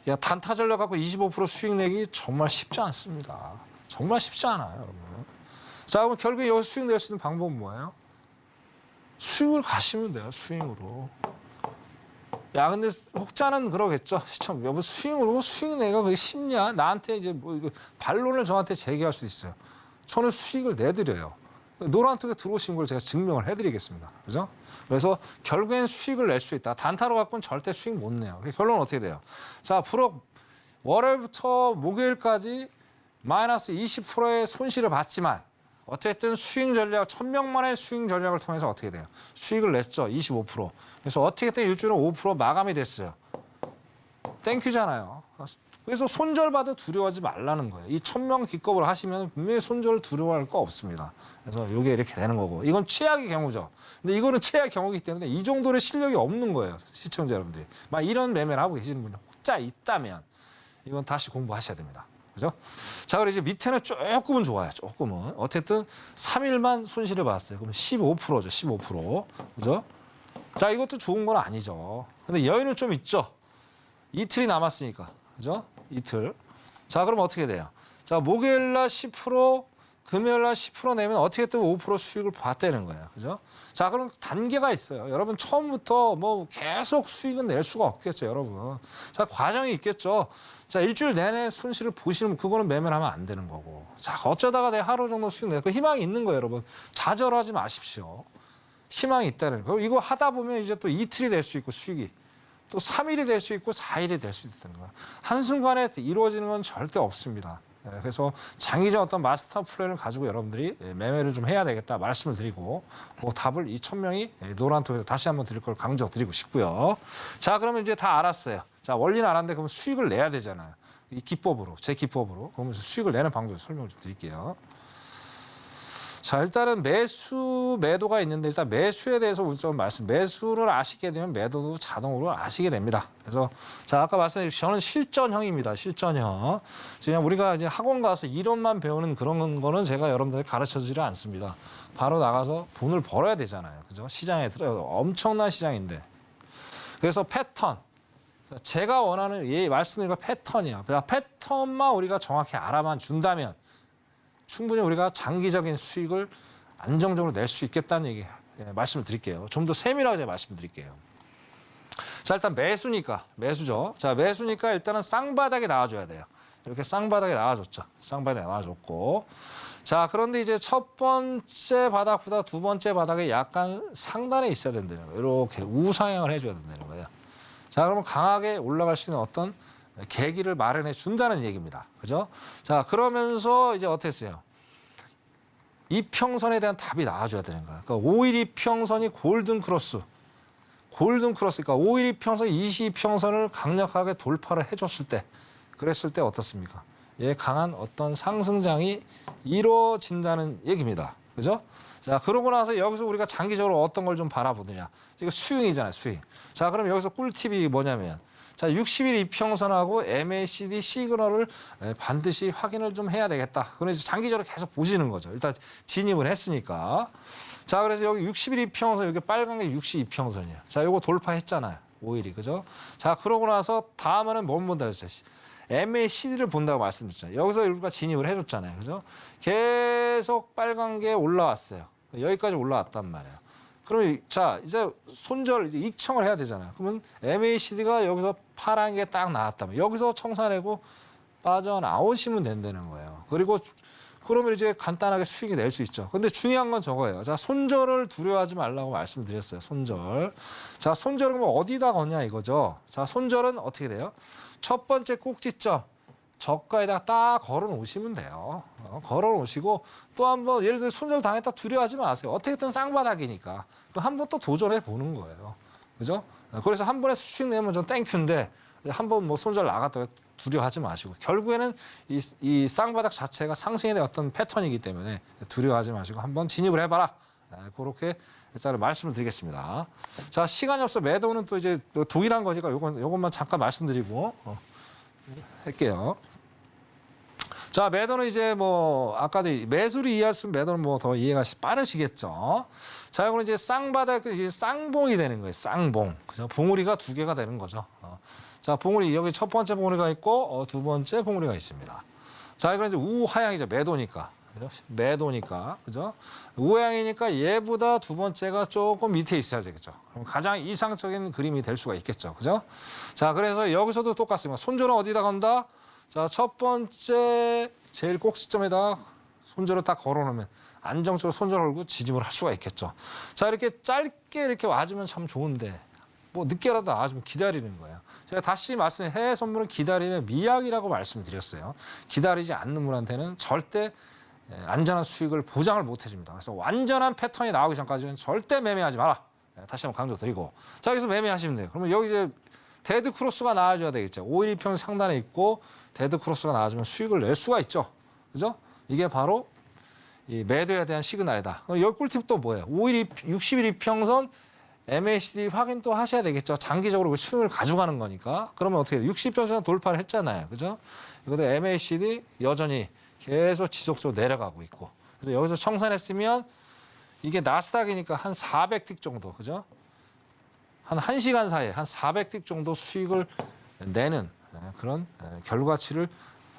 야, 단타 전략 갖고 25% 수익 내기 정말 쉽지 않습니다. 정말 쉽지 않아요, 여러분. 자, 그럼 결국에 여기서 수익 낼 수 있는 방법은 뭐예요? 수익을 가시면 돼요, 수익으로. 야, 근데 혹자는 그러겠죠. 시청, 여보, 수익으로 수익 내가 그게 쉽냐? 나한테 이제 뭐 이거 반론을 저한테 제기할 수 있어요. 저는 수익을 내드려요. 노란톡에 들어오신 걸 제가 증명을 해드리겠습니다. 그죠? 그래서 결국엔 수익을 낼 수 있다. 단타로 갖고는 절대 수익 못 내요. 결론은 어떻게 돼요? 자, 앞으로 월요일부터 목요일까지 마이너스 20%의 손실을 봤지만 어쨌든 수익 전략, 1,000명만의 수익 전략을 통해서 어떻게 돼요? 수익을 냈죠. 25%. 그래서 어떻게든 일주일에 5% 마감이 됐어요. 땡큐잖아요. 그래서 손절받아 두려워하지 말라는 거예요. 이 1,000명 기법을 하시면 분명히 손절 두려워할 거 없습니다. 그래서 이게 이렇게 되는 거고. 이건 최악의 경우죠. 근데 이거는 최악의 경우이기 때문에 이 정도의 실력이 없는 거예요. 시청자 여러분들이. 막 이런 매매를 하고 계시는 분이 혹자 있다면 이건 다시 공부하셔야 됩니다. 그죠? 자, 그리고 이제 밑에는 조금은 좋아요. 조금은. 어쨌든 3일만 손실을 봤어요. 그럼 15%죠. 15%. 그죠? 자, 이것도 좋은 건 아니죠. 근데 여유는 좀 있죠. 이틀이 남았으니까. 그죠? 이틀. 자, 그럼 어떻게 돼요? 자, 목요일 날 10%, 금요일 날 10% 내면 어떻게든 5% 수익을 봤다는 거예요. 그죠? 자, 그럼 단계가 있어요. 여러분 처음부터 뭐 계속 수익은 낼 수가 없겠죠, 여러분. 자, 과정이 있겠죠. 자, 일주일 내내 손실을 보시면 그거는 매매를 하면 안 되는 거고. 자, 어쩌다가 내가 하루 정도 수익 내. 그 희망이 있는 거예요, 여러분. 좌절하지 마십시오. 희망이 있다는 거. 이거 하다 보면 이제 또 이틀이 될 수 있고 수익이. 또 3일이 될 수 있고 4일이 될 수 있다는 거야. 한순간에 이루어지는 건 절대 없습니다. 그래서 장기적 어떤 마스터 플랜을 가지고 여러분들이 매매를 좀 해야 되겠다 말씀을 드리고 뭐 답을 이 1,000명이 노란톡에서 다시 한번 드릴 걸 강조드리고 싶고요. 자, 그러면 이제 다 알았어요. 자, 원리는 알았는데 그러면 수익을 내야 되잖아요. 이 기법으로, 제 기법으로. 그러면서 수익을 내는 방법을 설명을 좀 드릴게요. 자, 일단은 매도가 있는데 일단 매수에 대해서 좀 매수를 아시게 되면 매도도 자동으로 아시게 됩니다. 그래서 자, 아까 말씀드린 저는 실전형입니다. 실전형. 그냥 우리가 이제 학원 가서 이론만 배우는 그런 거는 제가 여러분들에게 가르쳐주지 않습니다. 바로 나가서 돈을 벌어야 되잖아요. 그죠? 시장에 들어요. 엄청난 시장인데. 그래서 패턴. 제가 원하는 말씀드린 거 패턴이야. 패턴만 우리가 정확히 알아만 준다면 충분히 우리가 장기적인 수익을 안정적으로 낼 수 있겠다는 얘기 말씀을 드릴게요. 좀 더 세밀하게 제가 말씀드릴게요. 자, 일단 매수죠. 자, 매수니까 일단은 쌍바닥에 나와줘야 돼요. 이렇게 쌍바닥에 나와줬죠. 쌍바닥에 나와줬고. 자, 그런데 이제 첫 번째 바닥보다 두 번째 바닥에 약간 상단에 있어야 된다는 거예요. 이렇게 우상향을 해줘야 된다는 거예요. 자, 그러면 강하게 올라갈 수 있는 어떤 계기를 마련해 준다는 얘기입니다. 그죠? 자, 그러면서 이제 어땠어요? 이평선에 대한 답이 나와줘야 되는 거야. 그러니까 5일 이평선이 골든 크로스. 그러니까 5일 이평선, 22평선을 강력하게 돌파를 해줬을 때, 그랬을 때 어떻습니까? 예, 강한 어떤 상승장이 이루어진다는 얘기입니다. 그죠? 자, 그러고 나서 여기서 우리가 장기적으로 어떤 걸 좀 바라보느냐. 이거 수익이잖아요, 수익. 자, 그럼 여기서 꿀팁이 뭐냐면, 자, 60일 이평선하고 MACD 시그널을 반드시 확인을 좀 해야 되겠다. 그럼 이제 장기적으로 계속 보시는 거죠. 일단 진입을 했으니까. 자, 그래서 여기 60일 이평선, 여기 빨간 게 62평선이에요. 자, 요거 돌파했잖아요. 5일이. 그죠? 자, 그러고 나서 다음에는 뭘 본다 했어요? MACD를 본다고 말씀드렸잖아요. 여기서 우리가 진입을 해줬잖아요. 그죠? 계속 빨간 게 올라왔어요. 여기까지 올라왔단 말이에요. 그럼 자, 이제 손절 이제 익청을 해야 되잖아요. 그러면 MACD가 여기서 파란 게 딱 나왔다면 여기서 청산하고 빠져나오시면 된다는 거예요. 그리고 그러면 이제 간단하게 수익이 낼 수 있죠. 근데 중요한 건 저거예요. 자, 손절을 두려워하지 말라고 말씀드렸어요. 손절. 자, 손절은 뭐 어디다 거냐 이거죠. 자, 손절은 어떻게 돼요? 첫 번째 꼭지점. 저가에다가 딱 걸어 놓으시면 돼요. 걸어 놓으시고 또 한번 예를 들어 손절 당했다 두려워하지 마세요. 어떻게든 쌍바닥이니까 한 번 또 도전해 보는 거예요. 그죠? 그래서 한 번에 수익 내면 좀 땡큐인데 한 번 뭐 손절 나갔다가 두려워하지 마시고 결국에는 이 쌍바닥 자체가 상승에 대한 어떤 패턴이기 때문에 두려워하지 마시고 한번 진입을 해봐라. 그렇게 일단은 말씀을 드리겠습니다. 자, 시간이 없어 매도는 또 이제 동일한 거니까 요것만 잠깐 말씀드리고 할게요. 자, 매도는 이제 뭐 아까도 매수를 이해했으면 매도는 뭐 더 이해가 빠르시겠죠. 자, 이거는 이제 쌍바닥 이제 쌍봉이 되는 거예요. 쌍봉. 그죠? 봉우리가 두 개가 되는 거죠. 자, 봉우리 여기 첫 번째 봉우리가 있고 두 번째 봉우리가 있습니다. 자, 이건 이제 우하향이죠. 매도니까. 그죠? 매도니까. 그죠? 우하향이니까 얘보다 두 번째가 조금 밑에 있어야 되겠죠. 그럼 가장 이상적인 그림이 될 수가 있겠죠. 그죠? 자, 그래서 여기서도 똑같습니다. 손절은 어디다 건다? 자, 첫 번째 제일 꼭지점에다 손절을 딱 걸어놓으면 안정적으로 손절 걸고 지짐을 할 수가 있겠죠. 자, 이렇게 짧게 이렇게 와주면 참 좋은데 뭐 늦게라도 와주면 기다리는 거예요. 제가 다시 말씀드린 해외 선물은 기다리면 미약이라고 말씀드렸어요. 기다리지 않는 분한테는 절대 안전한 수익을 보장을 못 해줍니다. 그래서 완전한 패턴이 나오기 전까지는 절대 매매하지 마라. 다시 한번 강조드리고. 자, 여기서 매매하시면 돼요. 그러면 여기 이제 데드 크로스가 나와줘야 되겠죠. 512평 상단에 있고 데드 크로스가 나와주면 수익을 낼 수가 있죠. 그죠? 이게 바로 이 매도에 대한 시그널이다. 여기 꿀팁 또 뭐예요? 61이평선 MACD 확인 또 하셔야 되겠죠. 장기적으로 그 수익을 가져가는 거니까. 그러면 어떻게 돼요? 60평선 돌파를 했잖아요. 그죠? 이것도 MACD 여전히 계속 지속적으로 내려가고 있고. 그래서 여기서 청산했으면 이게 나스닥이니까 한 400틱 정도. 그죠? 한 1시간 사이에 한 400틱 정도 수익을 내는 그런 결과치를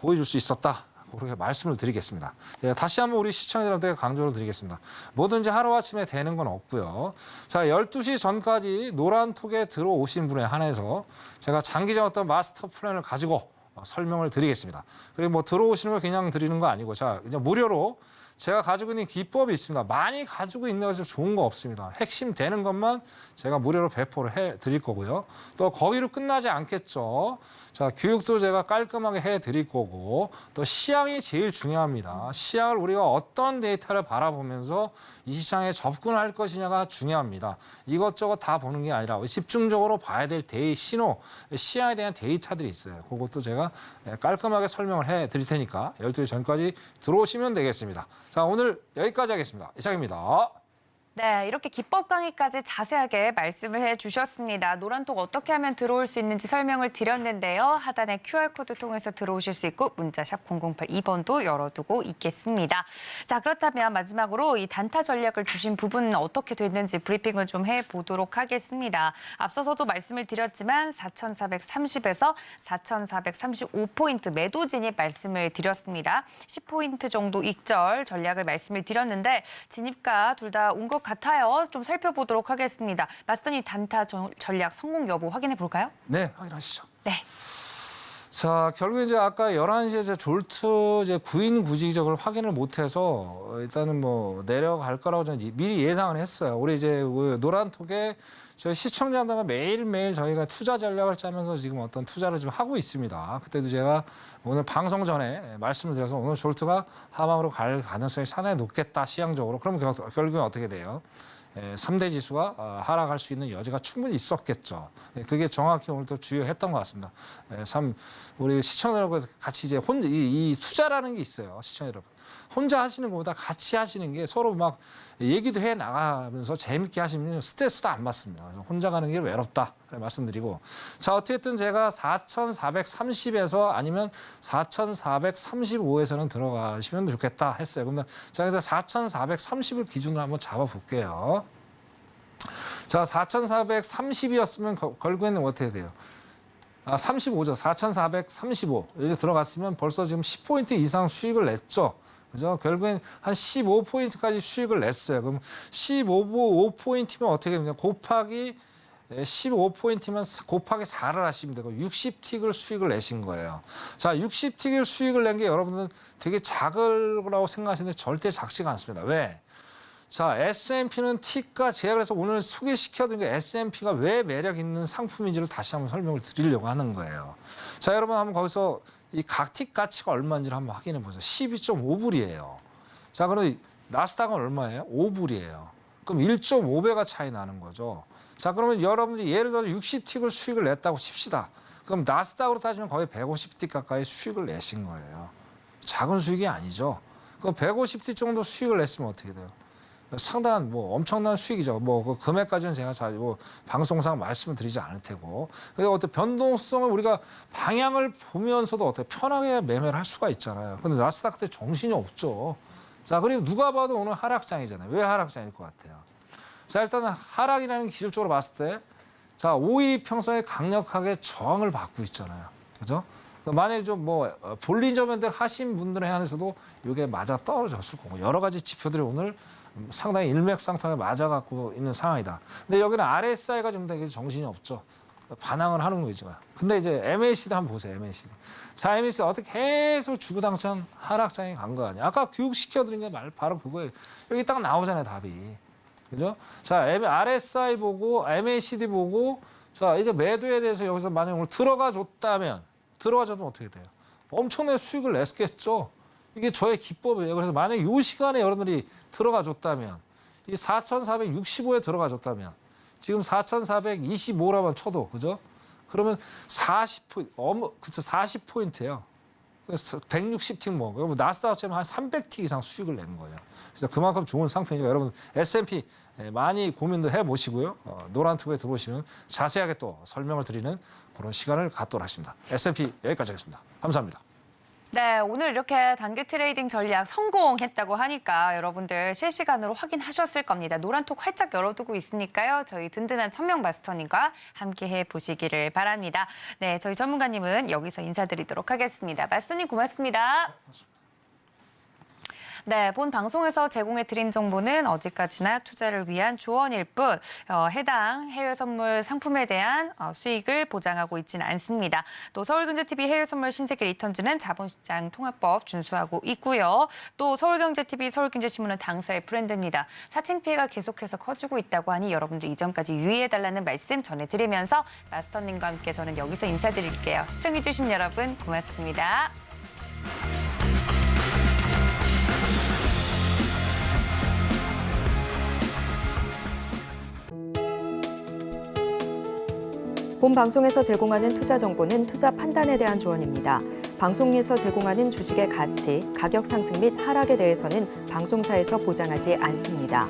보여줄 수 있었다. 그렇게 말씀을 드리겠습니다. 다시 한번 우리 시청자들한테 강조를 드리겠습니다. 뭐든지 하루아침에 되는 건 없고요. 자, 12시 전까지 노란톡에 들어오신 분에 한해서 제가 장기적 어떤 마스터 플랜을 가지고 설명을 드리겠습니다. 그리고 뭐 들어오시는 걸 그냥 드리는 거 아니고 자, 그냥 무료로 제가 가지고 있는 기법이 있습니다. 많이 가지고 있는 것에서 좋은 거 없습니다. 핵심 되는 것만 제가 무료로 배포를 해 드릴 거고요. 또 거기로 끝나지 않겠죠. 자, 교육도 제가 깔끔하게 해 드릴 거고 또 시향이 제일 중요합니다. 시향을 우리가 어떤 데이터를 바라보면서 이 시장에 접근할 것이냐가 중요합니다. 이것저것 다 보는 게 아니라 집중적으로 봐야 될 신호, 시향에 대한 데이터들이 있어요. 그것도 제가 깔끔하게 설명을 해 드릴 테니까 12시 전까지 들어오시면 되겠습니다. 자, 오늘 여기까지 하겠습니다. 이상입니다. 네, 이렇게 기법 강의까지 자세하게 말씀을 해주셨습니다. 노란톡 어떻게 하면 들어올 수 있는지 설명을 드렸는데요. 하단에 QR코드 통해서 들어오실 수 있고 문자샵 0082번도 열어두고 있겠습니다. 자, 그렇다면 마지막으로 이 단타 전략을 주신 부분은 어떻게 됐는지 브리핑을 좀 해보도록 하겠습니다. 앞서서도 말씀을 드렸지만 4,430에서 4,435포인트 매도 진입 말씀을 드렸습니다. 10포인트 정도 익절 전략을 말씀을 드렸는데 진입가 둘 다 온 것 같아요. 좀 살펴보도록 하겠습니다. 맞선이 단타 전략 성공 여부 확인해 볼까요? 네, 확인하시죠. 네. 자, 결국 이제 아까 11시에 이제 졸트 이제 구인 구직적을 확인을 못해서 일단은 뭐 내려갈 거라고 저는 미리 예상을 했어요. 우리 이제 노란톡에 저희 시청자분들과 매일매일 저희가 투자 전략을 짜면서 지금 어떤 투자를 좀 하고 있습니다. 그때도 제가 오늘 방송 전에 말씀을 드려서 오늘 졸트가 하방으로 갈 가능성이 상당히 높겠다, 시향적으로. 그럼 결국은 어떻게 돼요? 3대 지수가 하락할 수 있는 여지가 충분히 있었겠죠. 그게 정확히 오늘 또 주요했던 것 같습니다. 우리 시청자 여러분 같이 이제 혼자 이 투자라는 게 있어요. 시청자 여러분. 혼자 하시는 것보다 같이 하시는 게 서로 막 얘기도 해 나가면서 재밌게 하시면 스트레스도 안 받습니다. 그래서 혼자 가는 게 외롭다. 말씀드리고. 자, 어쨌든 제가 4,430에서 아니면 4,435에서는 들어가시면 좋겠다 했어요. 그러면 제가 그래서 4,430을 기준으로 한번 잡아볼게요. 자, 4,430이었으면 결국에는 어떻게 돼요? 35죠. 4,435. 여기 들어갔으면 벌써 지금 10포인트 이상 수익을 냈죠. 그죠? 결국엔 한 15포인트까지 수익을 냈어요. 그럼 15포인트면 어떻게 됩니까? 곱하기 15포인트면 곱하기 4를 하시면 되고 60틱을 수익을 내신 거예요. 자, 60틱을 수익을 낸 게 여러분들은 되게 작으라고 생각하시는데 절대 작지가 않습니다. 왜? 자, S&P는 틱과 제가 그래서 오늘 소개시켜드린 게 S&P가 왜 매력 있는 상품인지를 다시 한번 설명을 드리려고 하는 거예요. 자, 여러분 한번 거기서 이 각 틱 가치가 얼마인지를 한번 확인해 보세요. 12.5불이에요. 자, 그럼 나스닥은 얼마예요? 5불이에요. 그럼 1.5배가 차이 나는 거죠. 자, 그러면 여러분들이 예를 들어 60틱을 수익을 냈다고 칩시다. 그럼 나스닥으로 따지면 거의 150틱 가까이 수익을 내신 거예요. 작은 수익이 아니죠. 그럼 150틱 정도 수익을 냈으면 어떻게 돼요? 상당한 뭐 엄청난 수익이죠. 뭐 그 금액까지는 제가 잘 뭐 방송상 말씀을 드리지 않을 테고. 그래서 어떤 변동성을 우리가 방향을 보면서도 어떻게 편하게 매매를 할 수가 있잖아요. 근데 나스닥 때 정신이 없죠. 자, 그리고 누가 봐도 오늘 하락장이잖아요. 왜 하락장일 것 같아요? 자, 일단은 하락이라는 기술적으로 봤을 때 자, 5일 평선에 강력하게 저항을 받고 있잖아요. 그죠? 만약에 좀 뭐 볼리저밴드 하신 분들에 한해서도 이게 맞아 떨어졌을 거고 여러 가지 지표들이 오늘 상당히 일맥상통하게 맞아갖고 있는 상황이다. 근데 여기는 RSI가 좀 되게 정신이 없죠. 반항을 하는 거지만. 근데 이제 MACD 한번 보세요. MACD. 자, MACD 어떻게 계속 주구장창 하락장에 간 거 아니야. 아까 교육시켜드린 게 바로 그거예요. 여기 딱 나오잖아요, 답이. 그죠? 자, RSI 보고 MACD 보고 자, 이제 매도에 대해서 여기서 만약 오늘 들어가 줬다면 어떻게 돼요? 엄청나게 수익을 냈겠죠. 이게 저의 기법이에요. 그래서 만약에 이 시간에 여러분들이 들어가 줬다면 이 4,465에 들어가 줬다면 지금 4,425라만 쳐도 그죠? 그러면 40포인트예요. 160틱 뭐 나스닥처럼 한 300틱 이상 수익을 낸 거예요. 그래서 그만큼 좋은 상품이니까 여러분 S&P 많이 고민도 해보시고요. 노란투구에 들어오시면 자세하게 또 설명을 드리는 그런 시간을 갖도록 하겠습니다. S&P 여기까지 하겠습니다. 감사합니다. 네, 오늘 이렇게 단기 트레이딩 전략 성공했다고 하니까 여러분들 실시간으로 확인하셨을 겁니다. 노란톡 활짝 열어두고 있으니까요. 저희 든든한 천명 마스터님과 함께 해보시기를 바랍니다. 네, 저희 전문가님은 여기서 인사드리도록 하겠습니다. 마스터님 고맙습니다. 네, 본 방송에서 제공해드린 정보는 어디까지나 투자를 위한 조언일 뿐 해당 해외 선물 상품에 대한 수익을 보장하고 있지는 않습니다. 또 서울경제TV 해외 선물 신세계 리턴즈는 자본시장 통합법 준수하고 있고요. 또 서울경제TV, 서울경제신문은 당사의 브랜드입니다. 사칭 피해가 계속해서 커지고 있다고 하니 여러분들 이점까지 유의해달라는 말씀 전해드리면서 마스터님과 함께 저는 여기서 인사드릴게요. 시청해주신 여러분 고맙습니다. 본 방송에서 제공하는 투자 정보는 투자 판단에 대한 조언입니다. 방송에서 제공하는 주식의 가치, 가격 상승 및 하락에 대해서는 방송사에서 보장하지 않습니다.